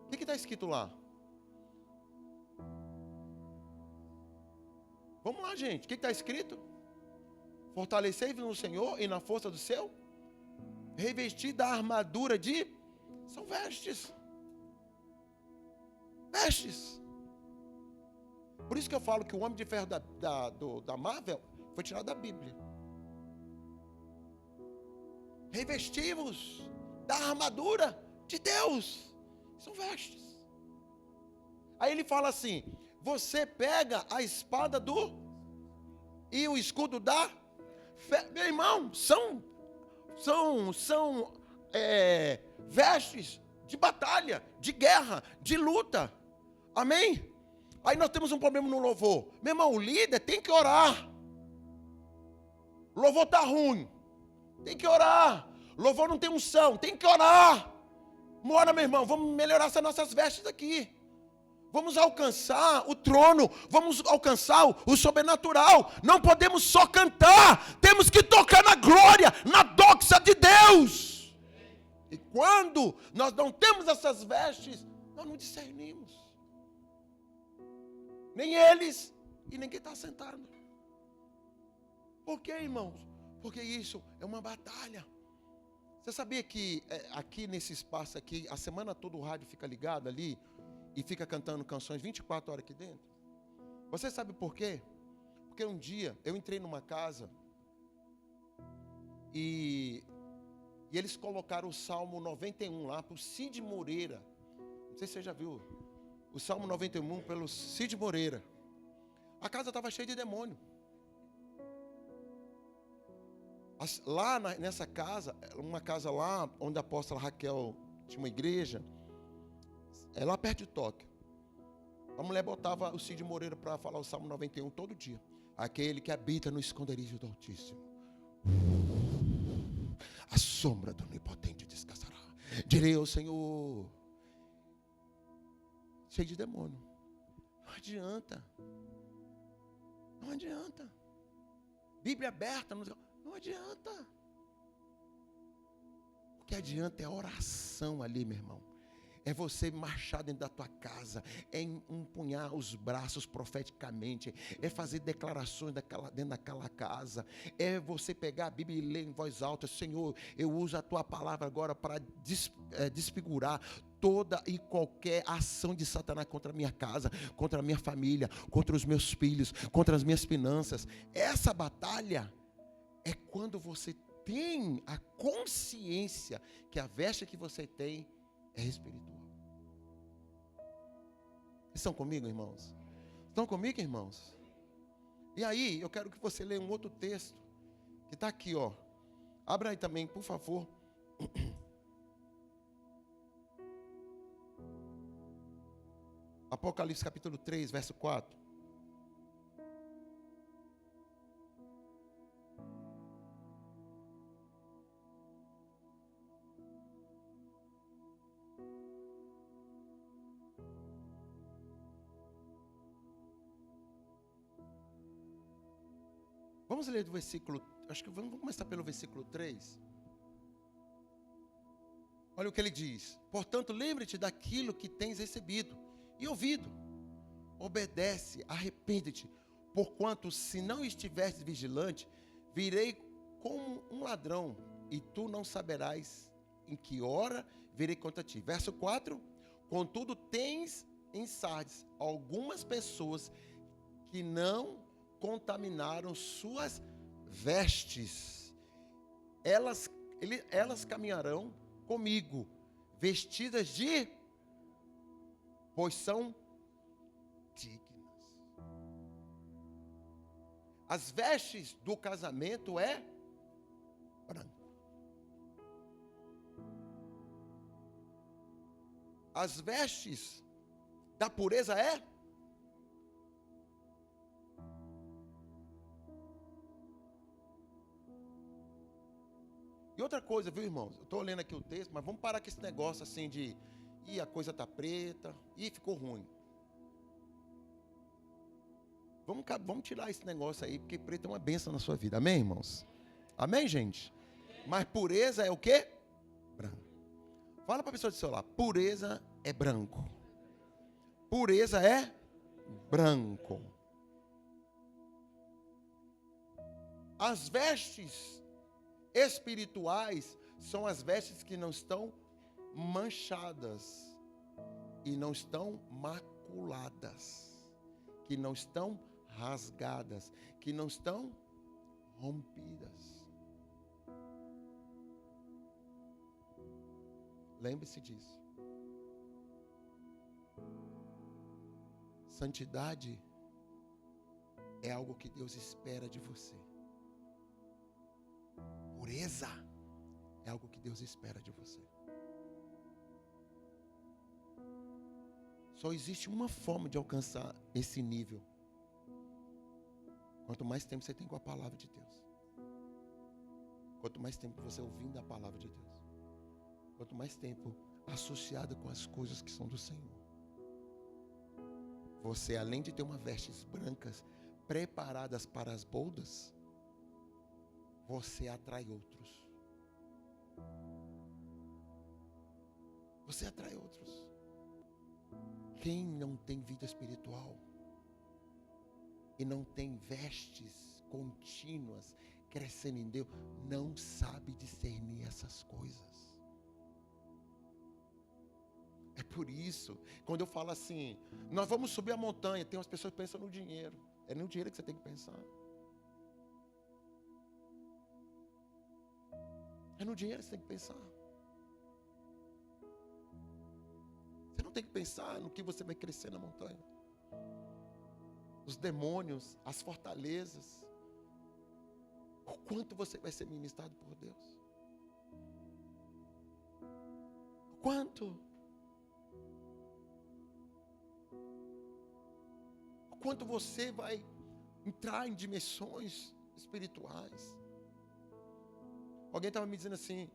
O que está escrito lá? Vamos lá, gente. O que está escrito? Fortalecei-vos no Senhor e na força do seu. Revestir da armadura de... São vestes. Vestes. Por isso que eu falo que o Homem de Ferro da Marvel foi tirado da Bíblia. Revestivos da armadura de Deus. São vestes. Aí ele fala assim: você pega a espada e o escudo da fé. Meu irmão, são vestes de batalha, de guerra, de luta. Amém? Aí nós temos um problema no louvor. Meu irmão, o líder tem que orar. O louvor está ruim. Tem que orar. O louvor não tem unção. Tem que orar. Ora, meu irmão, vamos melhorar essas nossas vestes aqui. Vamos alcançar o trono. Vamos alcançar o sobrenatural. Não podemos só cantar. Temos que tocar na glória, na doxa de Deus. E quando nós não temos essas vestes, nós não discernimos. Nem eles e nem quem está sentado. Por quê, irmãos? Porque isso é uma batalha. Você sabia que aqui nesse espaço aqui, a semana toda o rádio fica ligado ali e fica cantando canções 24 horas aqui dentro? Você sabe por quê? Porque um dia eu entrei numa casa E eles colocaram o Salmo 91 lá para o Cid Moreira. Não sei se você já viu o Salmo 91 pelo Cid Moreira. A casa estava cheia de demônio. Lá nessa casa, uma casa lá onde a apóstola Raquel tinha uma igreja, é lá perto de Tóquio. A mulher botava o Cid Moreira para falar o Salmo 91 todo dia. Aquele que habita no esconderijo do Altíssimo, a sombra do Onipotente descansará. Direi ao Senhor. Cheio de demônio. Não adianta. Não adianta. Bíblia aberta, não adianta. O que adianta é a oração ali, meu irmão. É você marchar dentro da tua casa, é empunhar os braços profeticamente, é fazer declarações dentro daquela casa, é você pegar a Bíblia e ler em voz alta: Senhor, eu uso a tua palavra agora para desfigurar toda e qualquer ação de Satanás contra a minha casa, contra a minha família, contra os meus filhos, contra as minhas finanças. Essa batalha é quando você tem a consciência que a veste que você tem é espiritual. Estão comigo, irmãos? Estão comigo, irmãos? E aí, eu quero que você leia um outro texto, que está aqui, ó. Abra aí também, por favor. Apocalipse capítulo 3, verso 4. Vamos ler do versículo, acho que vamos começar pelo versículo 3. Olha o que ele diz: portanto, lembre-te daquilo que tens recebido e ouvido. Obedece, arrepende-te, porquanto se não estiveres vigilante, virei como um ladrão, e tu não saberás em que hora virei contra ti. Verso 4. Contudo, tens em Sardes algumas pessoas que não contaminaram suas vestes. Elas caminharão comigo, vestidas de, pois são dignas. As vestes do casamento é branco. As vestes da pureza é E outra coisa, viu, irmãos? Eu estou lendo aqui o texto, mas vamos parar com esse negócio assim de a coisa está preta, ficou ruim. Vamos tirar esse negócio aí, porque preto é uma bênção na sua vida. Amém, irmãos? Amém, gente? Mas pureza é o quê? Branco. Fala para a pessoa do seu lado: pureza é branco. Pureza é branco. As vestes espirituais são as vestes que não estão manchadas e não estão maculadas, que não estão rasgadas, que não estão rompidas. Lembre-se disso. Santidade é algo que Deus espera de você. Pureza é algo que Deus espera de você. Só existe uma forma de alcançar esse nível. Quanto mais tempo você tem com a palavra de Deus. Quanto mais tempo você ouvindo a palavra de Deus. Quanto mais tempo associado com as coisas que são do Senhor. Você, além de ter uma vestes brancas preparadas para as bodas, você atrai outros. Você atrai outros. Quem não tem vida espiritual e não tem vestes contínuas crescendo em Deus, não sabe discernir essas coisas. É por isso, quando eu falo assim, nós vamos subir a montanha, tem umas pessoas que pensam no dinheiro. É no dinheiro que você tem que pensar. É no dinheiro que você tem que pensar. Você não tem que pensar no que você vai crescer na montanha. Os demônios, as fortalezas. O quanto você vai ser ministrado por Deus. O quanto. O quanto você vai entrar em dimensões espirituais. Alguém estava me dizendo assim,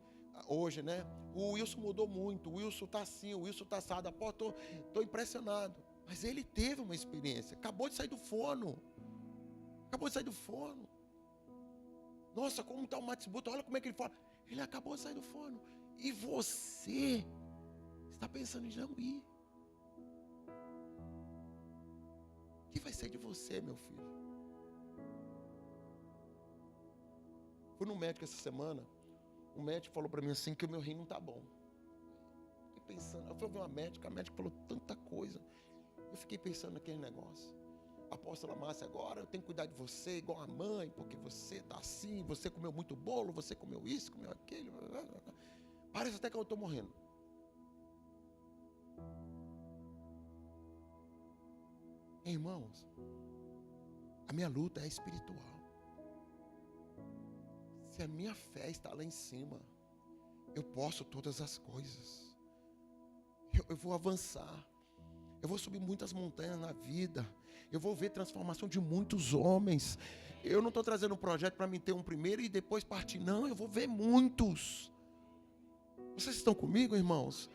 hoje, né? O Wilson mudou muito, o Wilson está assim, o Wilson está assado. Pô, estou impressionado. Mas ele teve uma experiência, acabou de sair do forno. Nossa, como está o Matsubuto, olha como é que ele fala. Ele acabou de sair do forno. E você está pensando em não ir. O que vai ser de você, meu filho? Fui no médico essa semana. O médico falou para mim assim que o meu rim não está bom. Fiquei pensando, eu fui ver uma médica, a médica falou tanta coisa. Eu fiquei pensando naquele negócio. Apóstola Márcia, agora eu tenho que cuidar de você igual a mãe, porque você está assim, você comeu muito bolo, você comeu isso, comeu aquilo. Parece até que eu estou morrendo. Irmãos, a minha luta é espiritual. Se a minha fé está lá em cima, eu posso todas as coisas. Eu vou avançar. Eu vou subir muitas montanhas na vida. Eu vou ver transformação de muitos homens. Eu não estou trazendo um projeto para mim ter um primeiro e depois partir. Não, eu vou ver muitos. Vocês estão comigo, irmãos?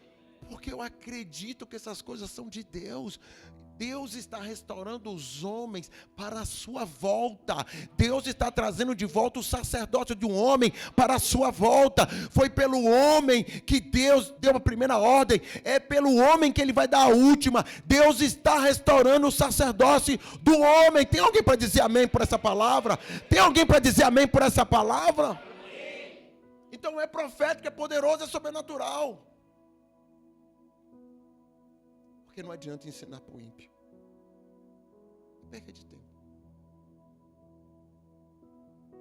Porque eu acredito que essas coisas são de Deus. Deus está restaurando os homens para a sua volta. Deus está trazendo de volta o sacerdócio de um homem para a sua volta. Foi pelo homem que Deus deu a primeira ordem. É pelo homem que ele vai dar a última. Deus está restaurando o sacerdócio do homem. Tem alguém para dizer amém por essa palavra? Tem alguém para dizer amém por essa palavra? Então é profético, é poderoso, é sobrenatural. Porque não adianta ensinar para o ímpio. Perca de tempo.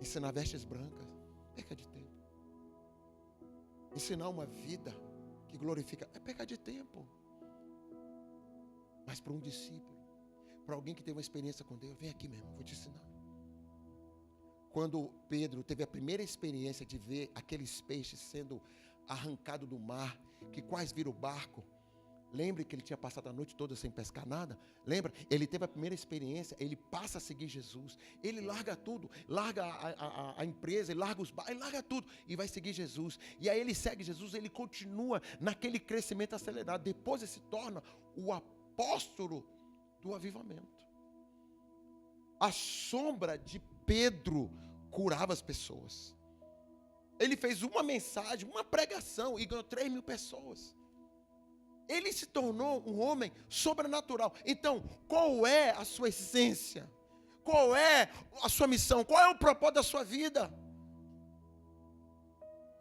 Ensinar vestes brancas. Perca de tempo. Ensinar uma vida que glorifica. É perca de tempo. Mas para um discípulo, para alguém que teve uma experiência com Deus, vem aqui mesmo, vou te ensinar. Quando Pedro teve a primeira experiência de ver aqueles peixes sendo arrancados do mar, que quase viram o barco. Lembra que ele tinha passado a noite toda sem pescar nada? Lembra? Ele teve a primeira experiência, ele passa a seguir Jesus. Ele larga tudo, larga a empresa, ele larga os barcos, ele larga tudo e vai seguir Jesus. E aí ele segue Jesus, ele continua naquele crescimento acelerado. Depois ele se torna o apóstolo do avivamento. A sombra de Pedro curava as pessoas. Ele fez uma mensagem, uma pregação e ganhou 3.000 pessoas. Ele se tornou um homem sobrenatural. Então, qual é a sua essência? Qual é a sua missão? Qual é o propósito da sua vida?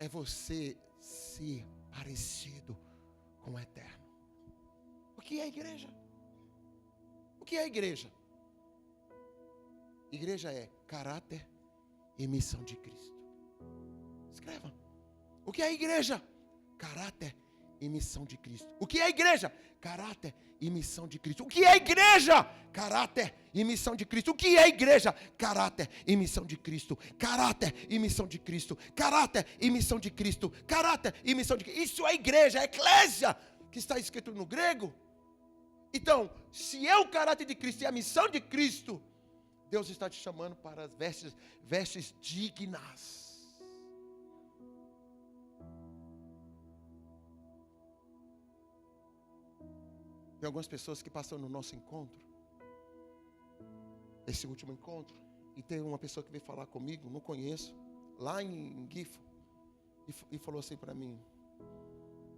É você ser parecido com o Eterno. O que é a igreja? O que é a igreja? Igreja é caráter e missão de Cristo. Escreva. O que é a igreja? Caráter e missão de Cristo. O que é a igreja? Caráter e missão de Cristo. O que é a igreja? Caráter e missão de Cristo. O que é a igreja? Caráter e missão de Cristo. Caráter e missão de Cristo. Caráter e missão de Cristo. Caráter e missão de Cristo. Isso é a igreja, a eclésia, que está escrito no grego. Então, se é o caráter de Cristo e a missão de Cristo, Deus está te chamando para as vestes dignas. Tem algumas pessoas que passam no nosso encontro, esse último encontro, e tem uma pessoa que veio falar comigo, não conheço, lá em Gifo, e falou assim para mim: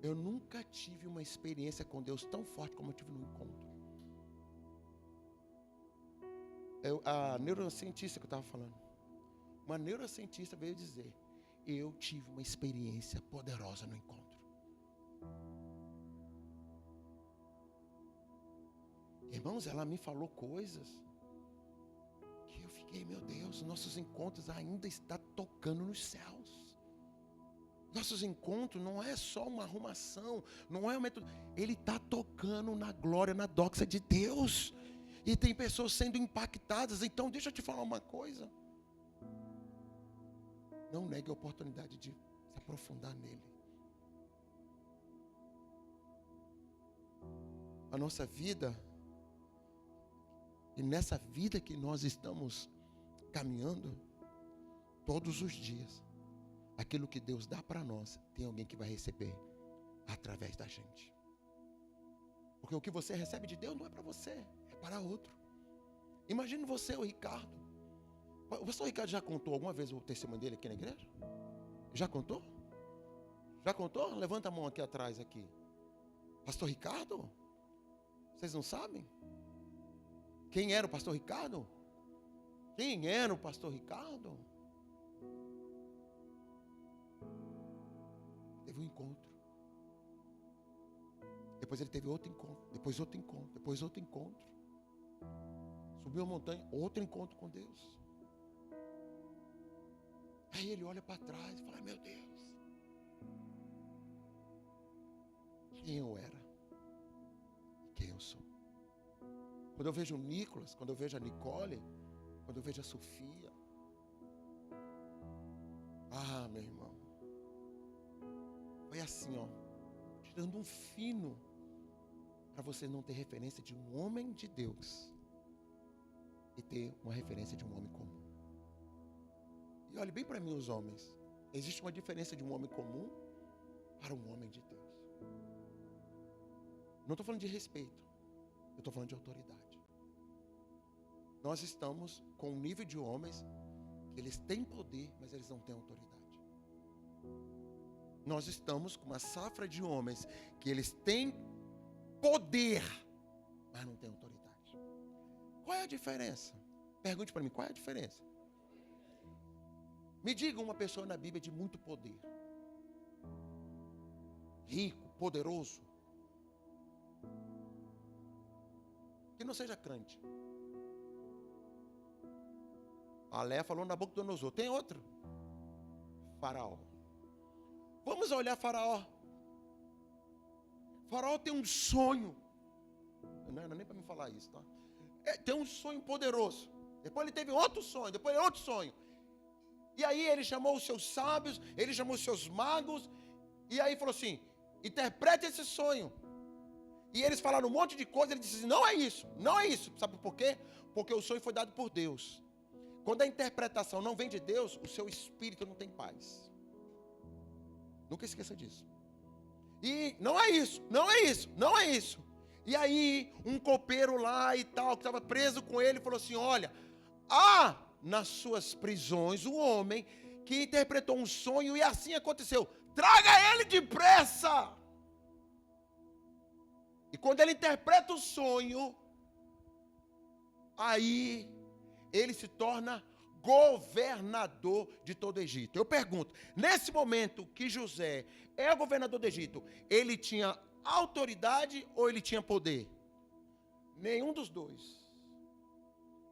eu nunca tive uma experiência com Deus tão forte como eu tive no encontro. A neurocientista que eu estava falando, uma neurocientista veio dizer: eu tive uma experiência poderosa no encontro. Irmãos, ela me falou coisas que eu fiquei, meu Deus, nossos encontros ainda estão tocando nos céus. Nossos encontros não é só uma arrumação, não é um método. Ele está tocando na glória, na doxa de Deus. E tem pessoas sendo impactadas. Então, deixa eu te falar uma coisa. Não negue a oportunidade de se aprofundar nele. A nossa vida, e nessa vida que nós estamos caminhando, todos os dias, aquilo que Deus dá para nós, tem alguém que vai receber através da gente. Porque o que você recebe de Deus não é para você, é para outro. Imagine você, o Ricardo. O pastor Ricardo já contou alguma vez o testemunho dele aqui na igreja? Já contou? Já contou? Levanta a mão aqui atrás aqui. Pastor Ricardo? Vocês não sabem? Quem era o pastor Ricardo? Quem era o pastor Ricardo? Teve um encontro. Depois ele teve outro encontro. Depois outro encontro. Depois outro encontro. Subiu a montanha. Outro encontro com Deus. Aí ele olha para trás e fala: meu Deus, quem eu era e quem eu sou. Quando eu vejo o Nicolas, quando eu vejo a Nicole, quando eu vejo a Sofia, meu irmão, foi assim, tirando um fino, para você não ter referência de um homem de Deus e ter uma referência de um homem comum. E olhe bem para mim, os homens. Existe uma diferença de um homem comum para um homem de Deus. Não estou falando de respeito. Eu estou falando de autoridade. Nós estamos com um nível de homens que eles têm poder, mas eles não têm autoridade. Nós estamos com uma safra de homens que eles têm poder, mas não têm autoridade. Qual é a diferença? Pergunte para mim, qual é a diferença? Me diga uma pessoa na Bíblia de muito poder. Rico, poderoso. Que não seja crente. A Léa falou Nabucodonosor. Tem outro? Faraó. Vamos olhar Faraó. Faraó tem um sonho. Não é nem para me falar isso, tá? Tem um sonho poderoso. Depois ele teve outro sonho. Depois outro sonho. E aí ele chamou os seus sábios, ele chamou os seus magos, e aí falou assim: interprete esse sonho. E eles falaram um monte de coisa, ele disse assim: não é isso, não é isso. Sabe por quê? Porque o sonho foi dado por Deus. Quando a interpretação não vem de Deus, o seu espírito não tem paz. Nunca esqueça disso. E não é isso, não é isso, não é isso. E aí um copeiro lá e tal, que estava preso com ele, falou assim: olha, nas suas prisões, o homem que interpretou um sonho, e assim aconteceu. Traga ele depressa. E quando ele interpreta o sonho, aí ele se torna governador de todo o Egito. Eu pergunto, nesse momento que José é o governador do Egito, ele tinha autoridade ou ele tinha poder? Nenhum dos dois.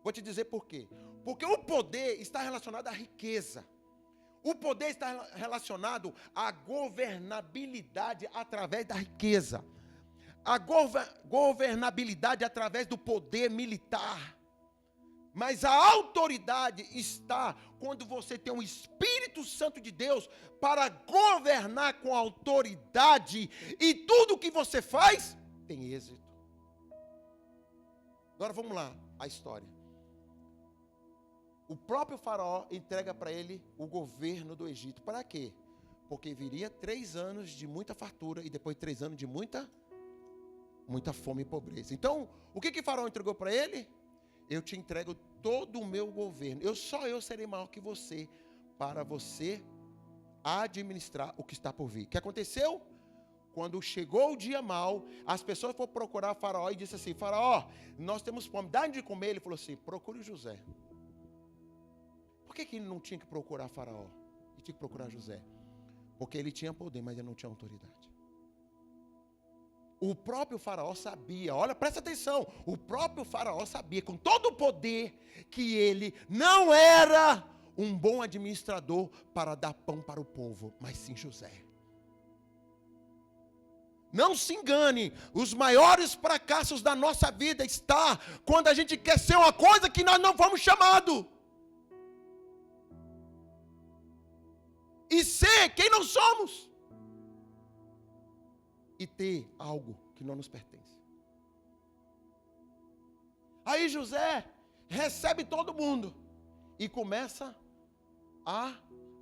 Vou te dizer por quê. Porque o poder está relacionado à riqueza. O poder está relacionado à governabilidade através da riqueza. A governabilidade através do poder militar. Mas a autoridade está quando você tem um Espírito Santo de Deus para governar com autoridade. E tudo que você faz tem êxito. Agora vamos lá, a história. O próprio faraó entrega para ele o governo do Egito. Para quê? Porque viria 3 anos de muita fartura e depois 3 anos de muita fome e pobreza. Então, o que o faraó entregou para ele? Eu te entrego todo o meu governo. Só eu serei maior que você, para você administrar o que está por vir. O que aconteceu? Quando chegou o dia mau, as pessoas foram procurar faraó e disse assim: faraó, nós temos fome, dá de comer. Ele falou assim: procure José. Por que ele não tinha que procurar faraó? E tinha que procurar José? Porque ele tinha poder, mas ele não tinha autoridade. O próprio faraó sabia, olha, presta atenção, o próprio faraó sabia com todo o poder que ele não era um bom administrador para dar pão para o povo, mas sim José. Não se engane, os maiores fracassos da nossa vida está quando a gente quer ser uma coisa que nós não fomos chamados. E ser quem não somos. E ter algo que não nos pertence. Aí José recebe todo mundo e começa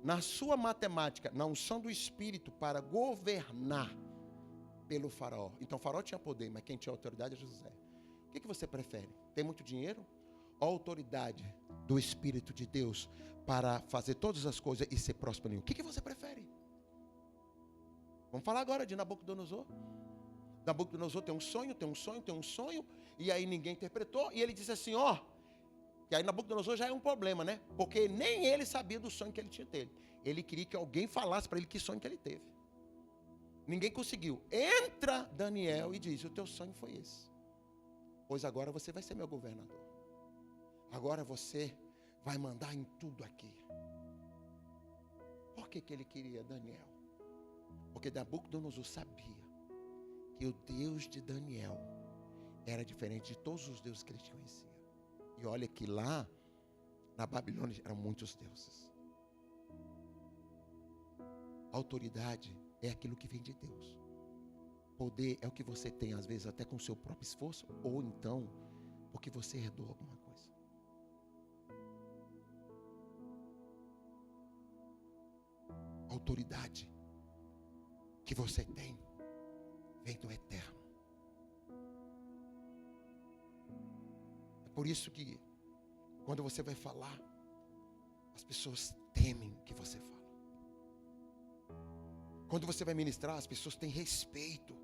na sua matemática, na unção do Espírito, para governar pelo faraó. Então o faraó tinha poder, mas quem tinha autoridade é José. O que você prefere? Ter muito dinheiro ou autoridade do Espírito de Deus para fazer todas as coisas e ser próspero? O que você prefere? Vamos falar agora de Nabucodonosor. Nabucodonosor tem um sonho, e aí ninguém interpretou, e ele diz assim, que aí Nabucodonosor já é um problema, né? Porque nem ele sabia do sonho que ele tinha tido. Ele queria que alguém falasse para ele que sonho que ele teve. Ninguém conseguiu. Entra Daniel e diz, o teu sonho foi esse. Pois agora você vai ser meu governador. Agora você vai mandar em tudo aqui. Por que ele queria Daniel? Porque Nabucodonosor sabia que o Deus de Daniel era diferente de todos os deuses que ele conhecia. E olha que lá, na Babilônia, eram muitos deuses. Autoridade é aquilo que vem de Deus. Poder é o que você tem, às vezes, até com o seu próprio esforço, ou então, porque você herdou alguma coisa. Autoridade que você tem vem do eterno. É por isso que quando você vai falar, as pessoas temem o que você fala. Quando você vai ministrar, as pessoas têm respeito.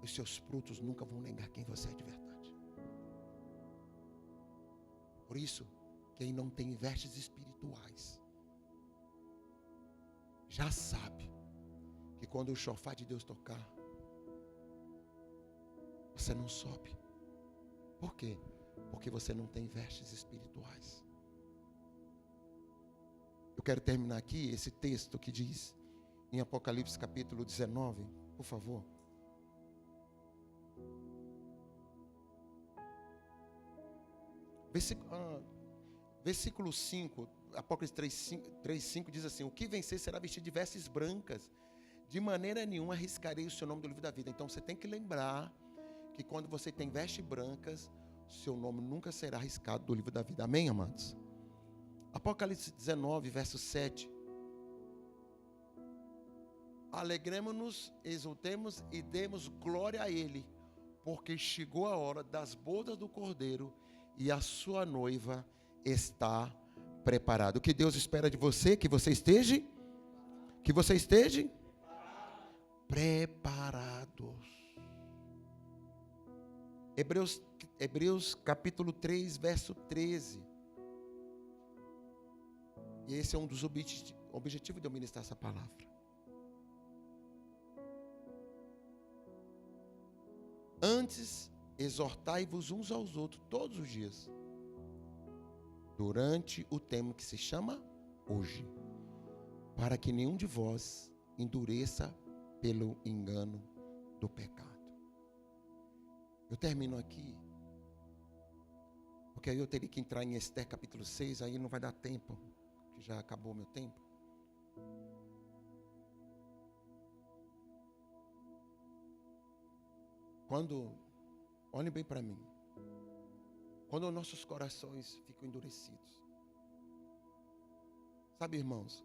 Os seus frutos nunca vão negar quem você é de verdade. Por isso, quem não tem vestes espirituais já sabe que quando o chofar de Deus tocar, você não sobe. Por quê? Porque você não tem vestes espirituais. Eu quero terminar aqui esse texto que diz em Apocalipse capítulo 19, por favor. Versículo 5, Apocalipse 3:5 diz assim: o que vencer será vestido de vestes brancas, de maneira nenhuma arriscarei o seu nome do livro da vida. Então você tem que lembrar que quando você tem vestes brancas, seu nome nunca será arriscado do livro da vida. Amém, amados? Apocalipse 19, verso 7. Alegremos-nos, exultemos e demos glória a Ele, porque chegou a hora das bodas do Cordeiro e a sua noiva está preparada. O que Deus espera de você? Que você esteja preparados. Hebreus capítulo 3, verso 13. E esse é um dos objetivos de eu ministrar essa palavra. Antes, exortai-vos uns aos outros todos os dias, durante o tempo que se chama hoje, para que nenhum de vós endureça pelo engano do pecado. Eu termino aqui, porque aí eu teria que entrar em Esther capítulo 6, aí não vai dar tempo, que já acabou o meu tempo. Olhem bem para mim, quando nossos corações ficam endurecidos, sabe, irmãos,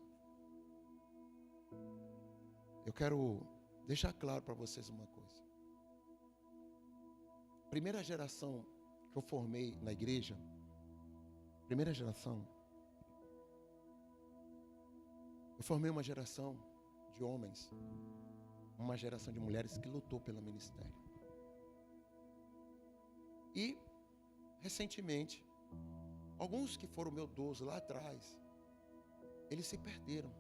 eu quero deixar claro para vocês uma coisa. Primeira geração que eu formei na igreja, eu formei uma geração de homens, uma geração de mulheres que lutou pelo ministério. E, recentemente, alguns que foram meu idoso lá atrás, eles se perderam.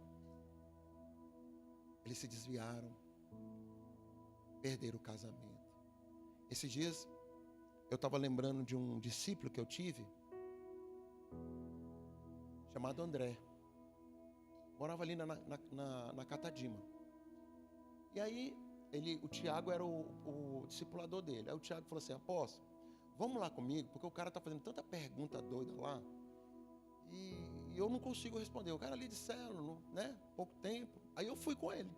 Eles se desviaram, perderam o casamento. Esses dias, eu estava lembrando de um discípulo que eu tive, chamado André. Morava ali na Catadima. E aí, o Tiago era o discipulador dele. Aí o Tiago falou assim: apóstolo, vamos lá comigo, porque o cara está fazendo tanta pergunta doida lá, e eu não consigo responder. O cara ali de célula, né? Pouco tempo. Aí eu fui com ele.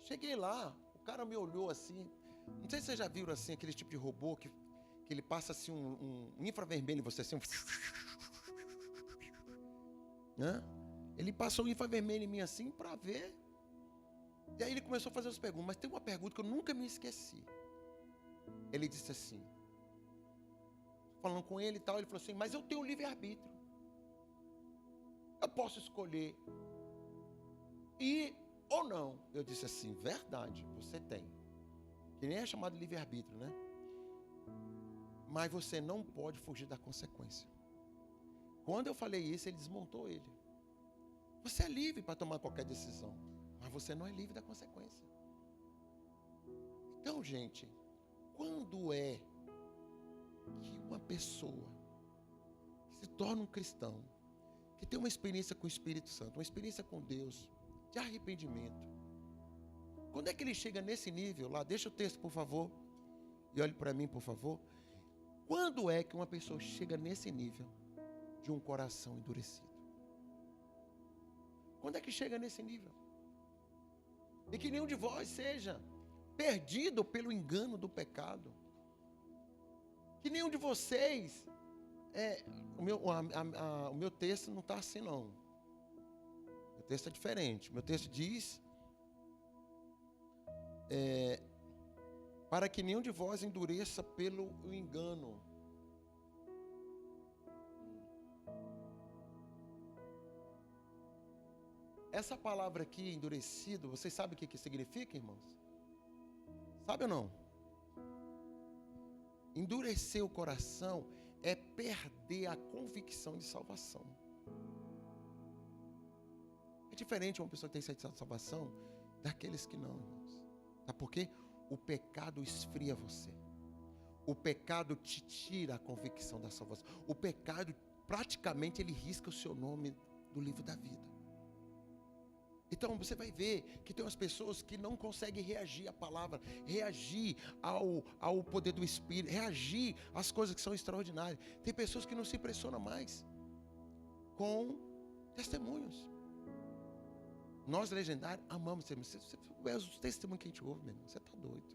Cheguei lá, o cara me olhou assim. Não sei se vocês já viram assim, aquele tipo de robô que ele passa assim um infravermelho em você, assim, né? Ele passou um infravermelho em mim assim para ver. E aí ele começou a fazer as perguntas. Mas tem uma pergunta que eu nunca me esqueci. Ele disse assim, falando com ele e tal, ele falou assim: mas eu tenho livre-arbítrio. Eu posso escolher ir ou não. Eu disse assim: verdade, você tem. Que nem é chamado livre-arbítrio, né? Mas você não pode fugir da consequência. Quando eu falei isso, ele desmontou ele. Você é livre para tomar qualquer decisão, mas você não é livre da consequência. Então, gente, quando é que uma pessoa que se torna um cristão, que tem uma experiência com o Espírito Santo, uma experiência com Deus, de arrependimento, quando é que ele chega nesse nível lá? Deixa o texto, por favor, e olhe para mim, por favor. Quando é que uma pessoa chega nesse nível de um coração endurecido? Quando é que chega nesse nível? E que nenhum de vós seja perdido pelo engano do pecado. Que nenhum de vocês... o meu texto não está assim, não. O meu texto é diferente. O meu texto diz... para que nenhum de vós endureça pelo engano. Essa palavra aqui, endurecido, vocês sabem o que significa, irmãos? Sabe ou não? Endurecer o coração é perder a convicção de salvação. É diferente uma pessoa que tem certeza de salvação daqueles que não, irmãos. Sabe por quê? O pecado esfria você. O pecado te tira a convicção da salvação. O pecado, praticamente, ele risca o seu nome do livro da vida. Então, você vai ver que tem umas pessoas que não conseguem reagir à palavra, reagir ao poder do Espírito, reagir às coisas que são extraordinárias. Tem pessoas que não se impressionam mais com testemunhos. Nós, legendários, amamos testemunhos. Você vê os testemunhos que a gente ouve, meu irmão, você está doido.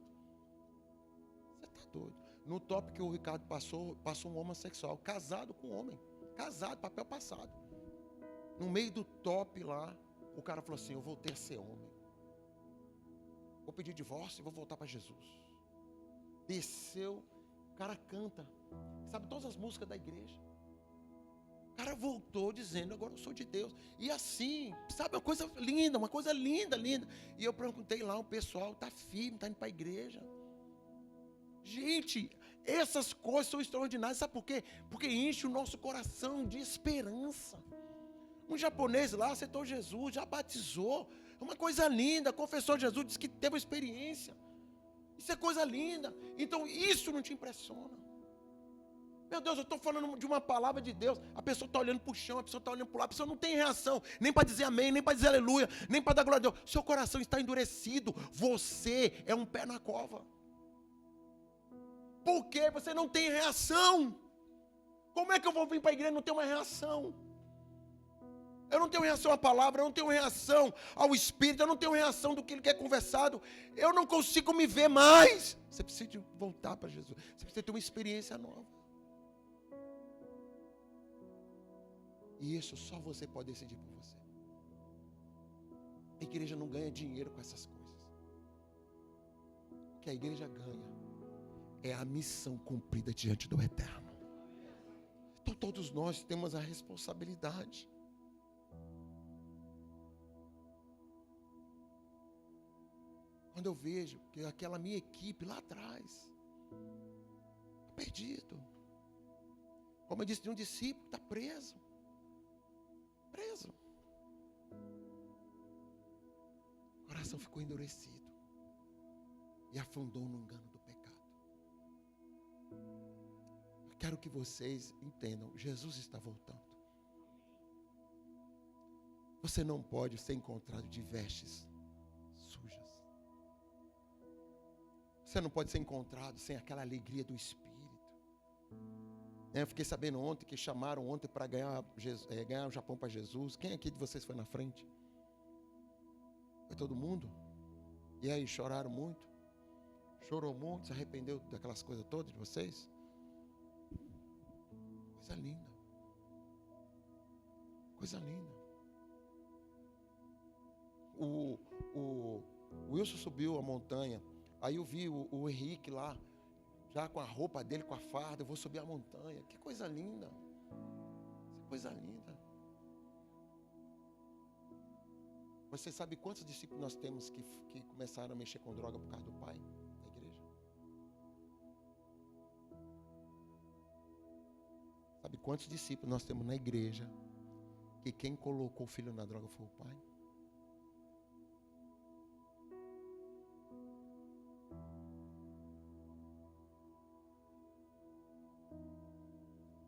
Você está doido. No tópico que o Ricardo passou um homossexual, casado com um homem. Casado, papel passado. No meio do top lá, o cara falou assim: eu voltei a ser homem. Vou pedir divórcio e vou voltar para Jesus. Desceu, o cara canta. Sabe todas as músicas da igreja? O cara voltou dizendo: agora eu sou de Deus. E assim, sabe, uma coisa linda, linda. E eu perguntei lá, o pessoal está firme, está indo para a igreja. Gente, essas coisas são extraordinárias. Sabe por quê? Porque enche o nosso coração de esperança. Um japonês lá aceitou Jesus, já batizou. É uma coisa linda, confessou Jesus, disse que teve uma experiência. Isso é coisa linda. Então isso não te impressiona. Meu Deus, eu estou falando de uma palavra de Deus. A pessoa está olhando para o chão, a pessoa está olhando para o lado, a pessoa não tem reação, nem para dizer amém, nem para dizer aleluia, nem para dar glória a Deus. Seu coração está endurecido. Você é um pé na cova. Porque você não tem reação. Como é que eu vou vir para a igreja e não ter uma reação? Eu não tenho reação à palavra, eu não tenho reação ao Espírito, eu não tenho reação do que ele quer conversado. Eu não consigo me ver mais. Você precisa voltar para Jesus. Você precisa ter uma experiência nova. E isso só você pode decidir por você. A igreja não ganha dinheiro com essas coisas. O que a igreja ganha é a missão cumprida diante do Eterno. Então todos nós temos a responsabilidade. Quando eu vejo que aquela minha equipe lá atrás está perdido. Como eu disse de um discípulo, está preso. Preso. O coração ficou endurecido. E afundou no engano do pecado. Eu quero que vocês entendam, Jesus está voltando. Você não pode ser encontrado de vestes sujas. Você não pode ser encontrado sem aquela alegria do Espírito. Eu fiquei sabendo ontem que chamaram ontem para ganhar o Japão para Jesus. Quem aqui de vocês foi na frente? Foi todo mundo? E aí, choraram muito? Chorou muito? Se arrependeu daquelas coisas todas de vocês? Coisa linda. Coisa linda. O Wilson subiu a montanha. Aí eu vi o Henrique lá, já com a roupa dele, com a farda. Eu vou subir a montanha. Que coisa linda. Que coisa linda. Você sabe quantos discípulos nós temos que começaram a mexer com droga por causa do pai na igreja? Sabe quantos discípulos nós temos na igreja que quem colocou o filho na droga foi o pai?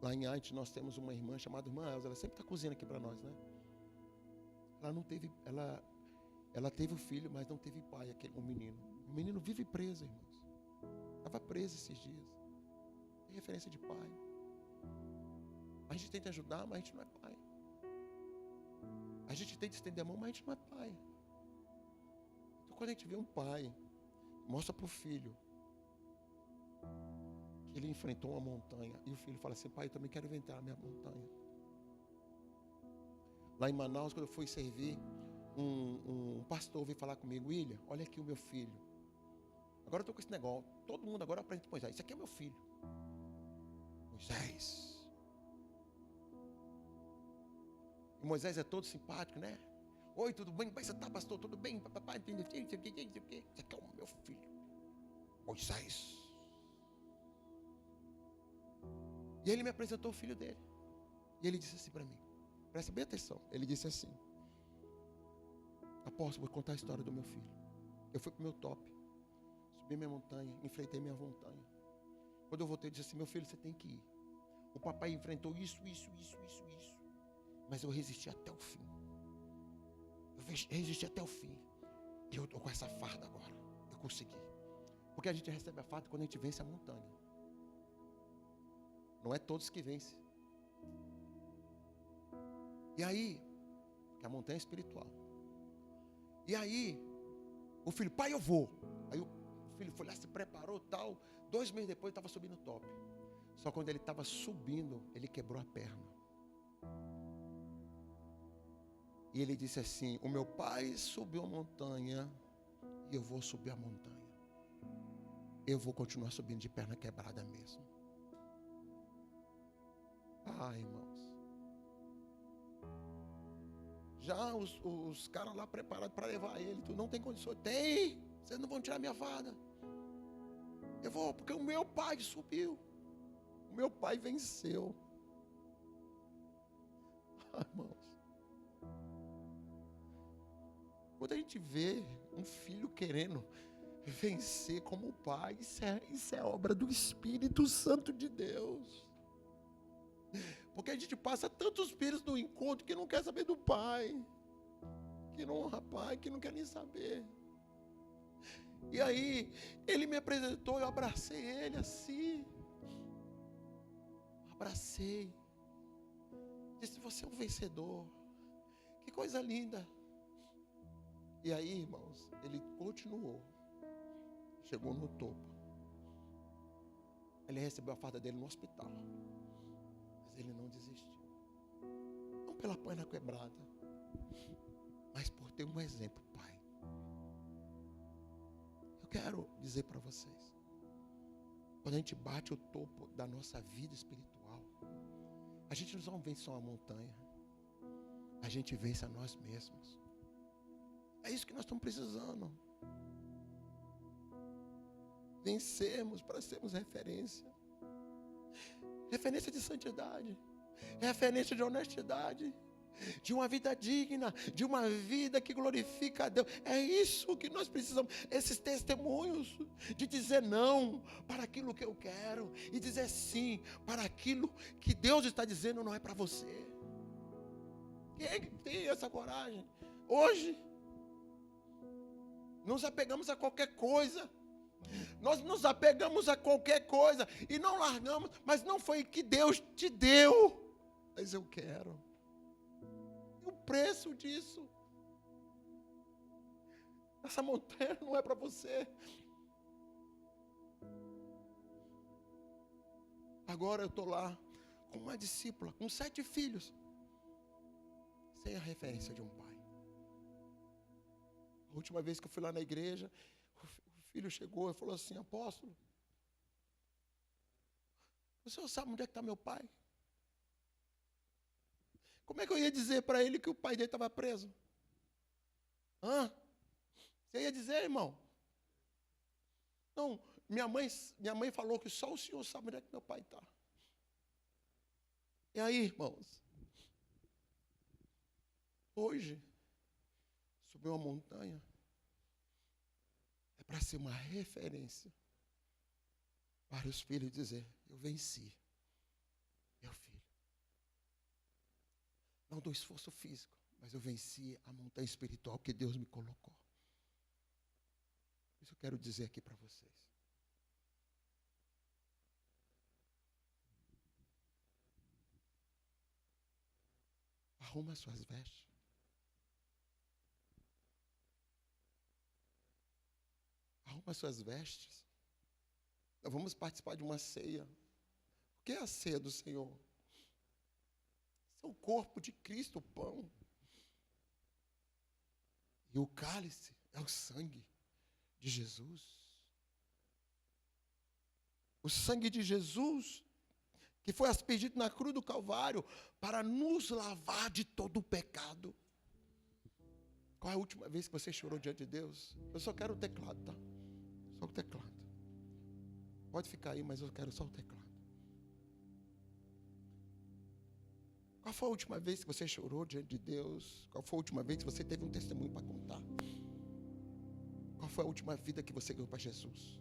Lá em Haiti nós temos uma irmã chamada irmã Elza, ela sempre está cozinhando aqui para nós, né? Ela não teve, ela teve o filho, mas não teve pai, o menino. O menino vive preso, irmãos. Estava preso esses dias. Tem referência de pai. A gente tenta ajudar, mas a gente não é pai. A gente tenta estender a mão, mas a gente não é pai. Então quando a gente vê um pai, mostra para o filho que ele enfrentou uma montanha, e o filho fala assim: pai, eu também quero enfrentar a minha montanha. Lá em Manaus, quando eu fui servir, um pastor veio falar comigo: William, olha aqui o meu filho. Agora eu estou com esse negócio, todo mundo agora aprende com Moisés. Isso aqui é meu filho. Moisés. E Moisés é todo simpático, né? Oi, tudo bem? Como é que você está, pastor? Tudo bem? Papai, isso aqui é o meu filho. Moisés. E ele me apresentou o filho dele. E ele disse assim para mim, presta bem atenção. Ele disse assim: apóstolo, vou contar a história do meu filho. Eu fui para o meu top, subi minha montanha, enfrentei minha montanha. Quando eu voltei, ele disse assim: meu filho, você tem que ir. O papai enfrentou isso. Mas eu resisti até o fim. Eu resisti até o fim. E eu estou com essa farda agora. Eu consegui. Porque a gente recebe a farda quando a gente vence a montanha. Não é todos que vencem. E aí, que a montanha é espiritual. E aí, o filho: pai, eu vou. Aí o filho foi lá, se preparou, tal. 2 meses depois, estava subindo o top. Só quando ele estava subindo, ele quebrou a perna. E ele disse assim: o meu pai subiu a montanha e eu vou subir a montanha. Eu vou continuar subindo de perna quebrada mesmo. Ah, irmãos. Já os caras lá preparados para levar ele, tu não tem condições. Tem, vocês não vão tirar minha farda. Eu vou, porque o meu pai subiu. O meu pai venceu. Ah, irmãos. Quando a gente vê um filho querendo vencer como o pai, isso é obra do Espírito Santo de Deus. Porque a gente passa tantos filhos no encontro que não quer saber do pai, que não honra pai, que não quer nem saber. E aí, ele me apresentou, eu abracei ele assim. Abracei. Disse: você é um vencedor. Que coisa linda. E aí, irmãos, ele continuou. Chegou no topo. Ele recebeu a farda dele no hospital. Mas ele não desistiu. Não pela perna quebrada, mas por ter um exemplo, pai. Eu quero dizer para vocês, quando a gente bate o topo da nossa vida espiritual, a gente não vence só uma montanha, a gente vence a nós mesmos. É isso que nós estamos precisando. Vencermos para sermos referência. Referência de santidade. Referência de honestidade. De uma vida digna. De uma vida que glorifica a Deus. É isso que nós precisamos. Esses testemunhos. De dizer não para aquilo que eu quero. E dizer sim para aquilo que Deus está dizendo não é para você. Quem é que tem essa coragem? Hoje, nos apegamos a qualquer coisa. Nós nos apegamos a qualquer coisa e não largamos, mas não foi que Deus te deu. Mas eu quero. E o preço disso? Essa montanha não é para você. Agora eu estou lá com uma discípula, com 7 filhos, sem a referência de um pai. A última vez que eu fui lá na igreja, o filho chegou e falou assim: apóstolo, o senhor sabe onde é que está meu pai? Como é que eu ia dizer para ele que o pai dele estava preso? Você ia dizer, irmão? Não, minha mãe falou que só o senhor sabe onde é que meu pai está. E aí, irmãos? Hoje, subir uma montanha é para ser uma referência para os filhos dizer: eu venci, meu filho. Não do esforço físico, mas eu venci a montanha espiritual que Deus me colocou. Isso eu quero dizer aqui para vocês. Arruma suas vestes. Arruma suas vestes. Nós vamos participar de uma ceia. O que é a ceia do Senhor? É o corpo de Cristo, o pão. E o cálice é o sangue de Jesus. O sangue de Jesus, que foi aspergido na cruz do Calvário para nos lavar de todo o pecado. Qual é a última vez que você chorou diante de Deus? Eu só quero o teclado, tá? Só o teclado. Pode ficar aí, mas eu quero só o teclado. Qual foi a última vez que você chorou diante de Deus? Qual foi a última vez que você teve um testemunho para contar? Qual foi a última vida que você ganhou para Jesus?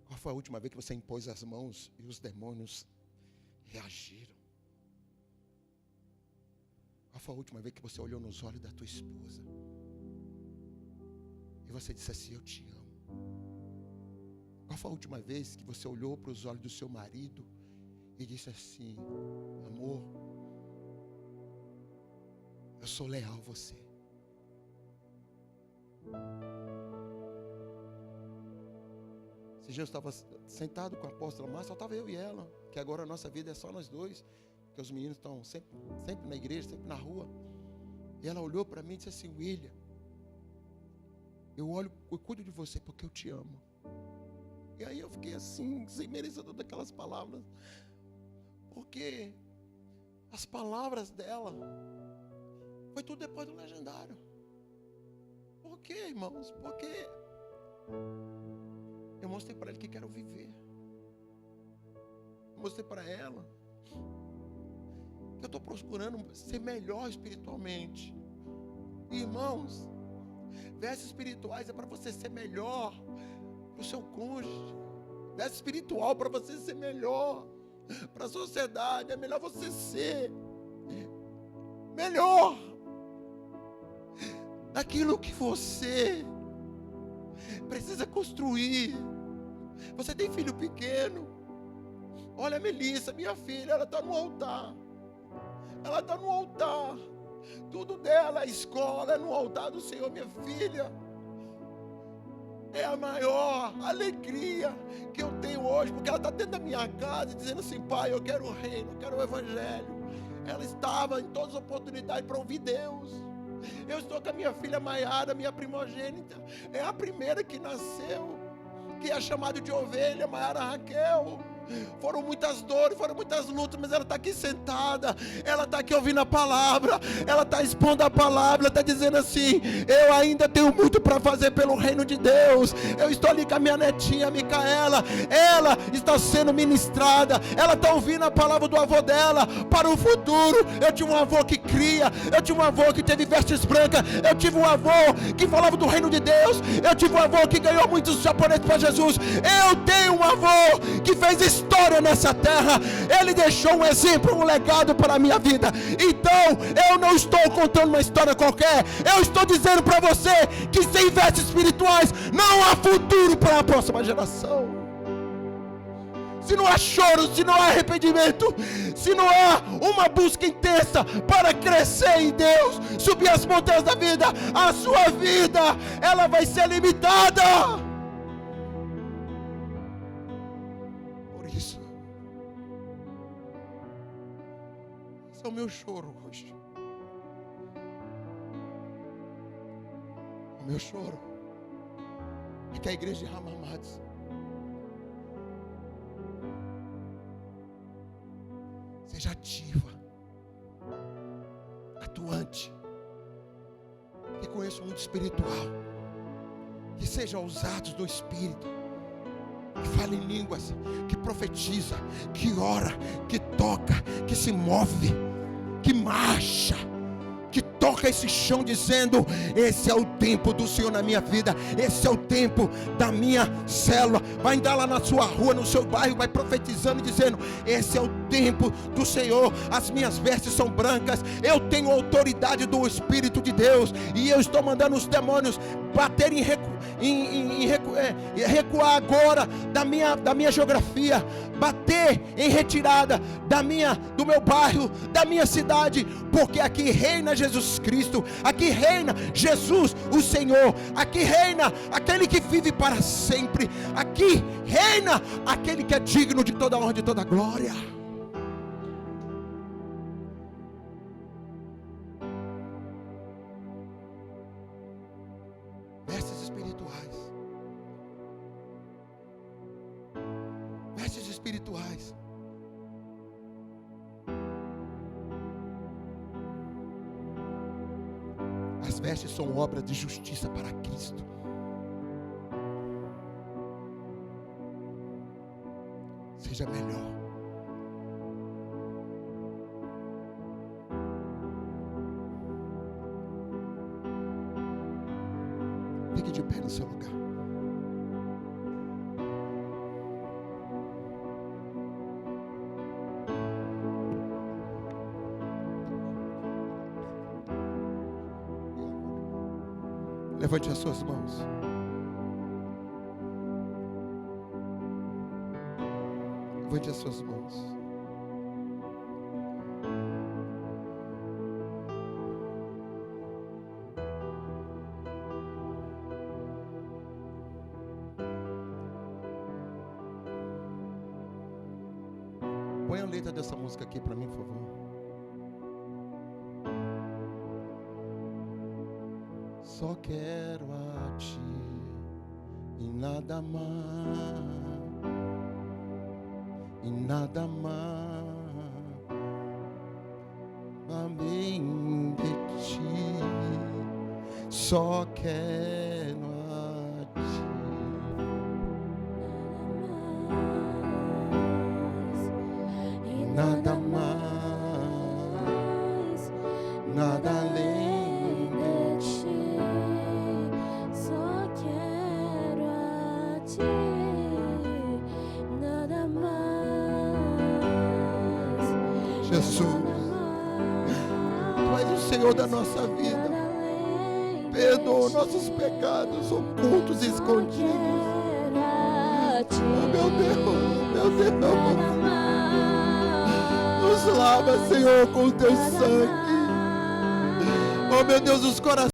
Qual foi a última vez que você impôs as mãos e os demônios reagiram? Qual foi a última vez que você olhou nos olhos da tua esposa e você disse assim: eu te amo? Qual foi a última vez que você olhou para os olhos do seu marido e disse assim: amor, eu sou leal a você? Esse dia eu estava sentado com a apóstola Márcia, só estava eu e ela, que agora a nossa vida é só nós dois, porque os meninos estão sempre na igreja, sempre na rua. E ela olhou para mim e disse assim: William, eu cuido de você porque eu te amo. E aí eu fiquei assim, sem merecer todas aquelas palavras, porque as palavras dela foi tudo depois do legendário. Por quê, irmãos? Porque eu mostrei para ele que quero viver. Eu mostrei para ela que eu estou procurando ser melhor espiritualmente. Irmãos, vestes espirituais é para você ser melhor para o seu cônjuge. Veste espiritual para você ser melhor para a sociedade. É melhor você ser melhor naquilo que você precisa construir. Você tem filho pequeno? Olha a Melissa, minha filha, ela está no altar. Ela está no altar. Tudo dela, a escola, é no altar do Senhor, minha filha. É a maior alegria que eu tenho hoje, porque ela está dentro da minha casa dizendo assim: pai, eu quero o reino, eu quero o evangelho. Ela estava em todas as oportunidades para ouvir Deus. Eu estou com a minha filha Maiara, minha primogênita. É a primeira que nasceu, que é chamada de ovelha, Maiara Raquel. Foram muitas dores, foram muitas lutas, mas ela está aqui sentada, ela está aqui ouvindo a palavra, ela está expondo a palavra, ela está dizendo assim: eu ainda tenho muito para fazer pelo reino de Deus. Eu estou ali com a minha netinha, a Micaela, ela está sendo ministrada, ela está ouvindo a palavra do avô dela para o futuro. Eu tive um avô que cria, eu tive um avô que teve vestes brancas, eu tive um avô que falava do reino de Deus, eu tive um avô que ganhou muitos japoneses para Jesus. Eu tenho um avô que fez história nessa terra. Ele deixou um exemplo, um legado para a minha vida. Então, eu não estou contando uma história qualquer. Eu estou dizendo para você que sem vestes espirituais não há futuro para a próxima geração. Se não há choro, se não há arrependimento, se não há uma busca intensa para crescer em Deus, subir as montanhas da vida, a sua vida, ela vai ser limitada. Por isso, esse é o meu choro hoje. O meu choro é que a igreja de Ramamados seja ativa, atuante, que conheça o mundo espiritual, que seja ousados do Espírito, que fale em línguas, que profetiza, que ora, que toca, que se move, que marcha, que toca esse chão dizendo: esse é o tempo do Senhor na minha vida, esse é o tempo da minha célula. Vai andar lá na sua rua, no seu bairro, vai profetizando, dizendo: esse é o tempo do Senhor, as minhas vestes são brancas, eu tenho autoridade do Espírito de Deus, e eu estou mandando os demônios baterem recuar agora da minha geografia, bater em retirada do meu bairro, da minha cidade, porque aqui reina Jesus Cristo, aqui reina Jesus o Senhor, aqui reina aquele que vive para sempre, aqui reina aquele que é digno de toda honra e de toda glória. Vestes espirituais. Vestes espirituais. As vestes são obras de justiça para Cristo. Seja melhor. Fique de pé no seu lugar. Levante as suas mãos. Levante as suas mãos. Põe a letra dessa música aqui para mim, por favor. Só quero a Ti e nada mais, e nada mais, além de Ti. Só quero a Ti. Nada mais, nada além de Ti. Só quero a Ti, nada mais. Jesus, Tu és o Senhor da nossa vida. Perdoa nossos pecados ocultos e escondidos. Oh, meu Deus, nos lava, Senhor, com o Teu sangue. Oh, meu Deus, os corações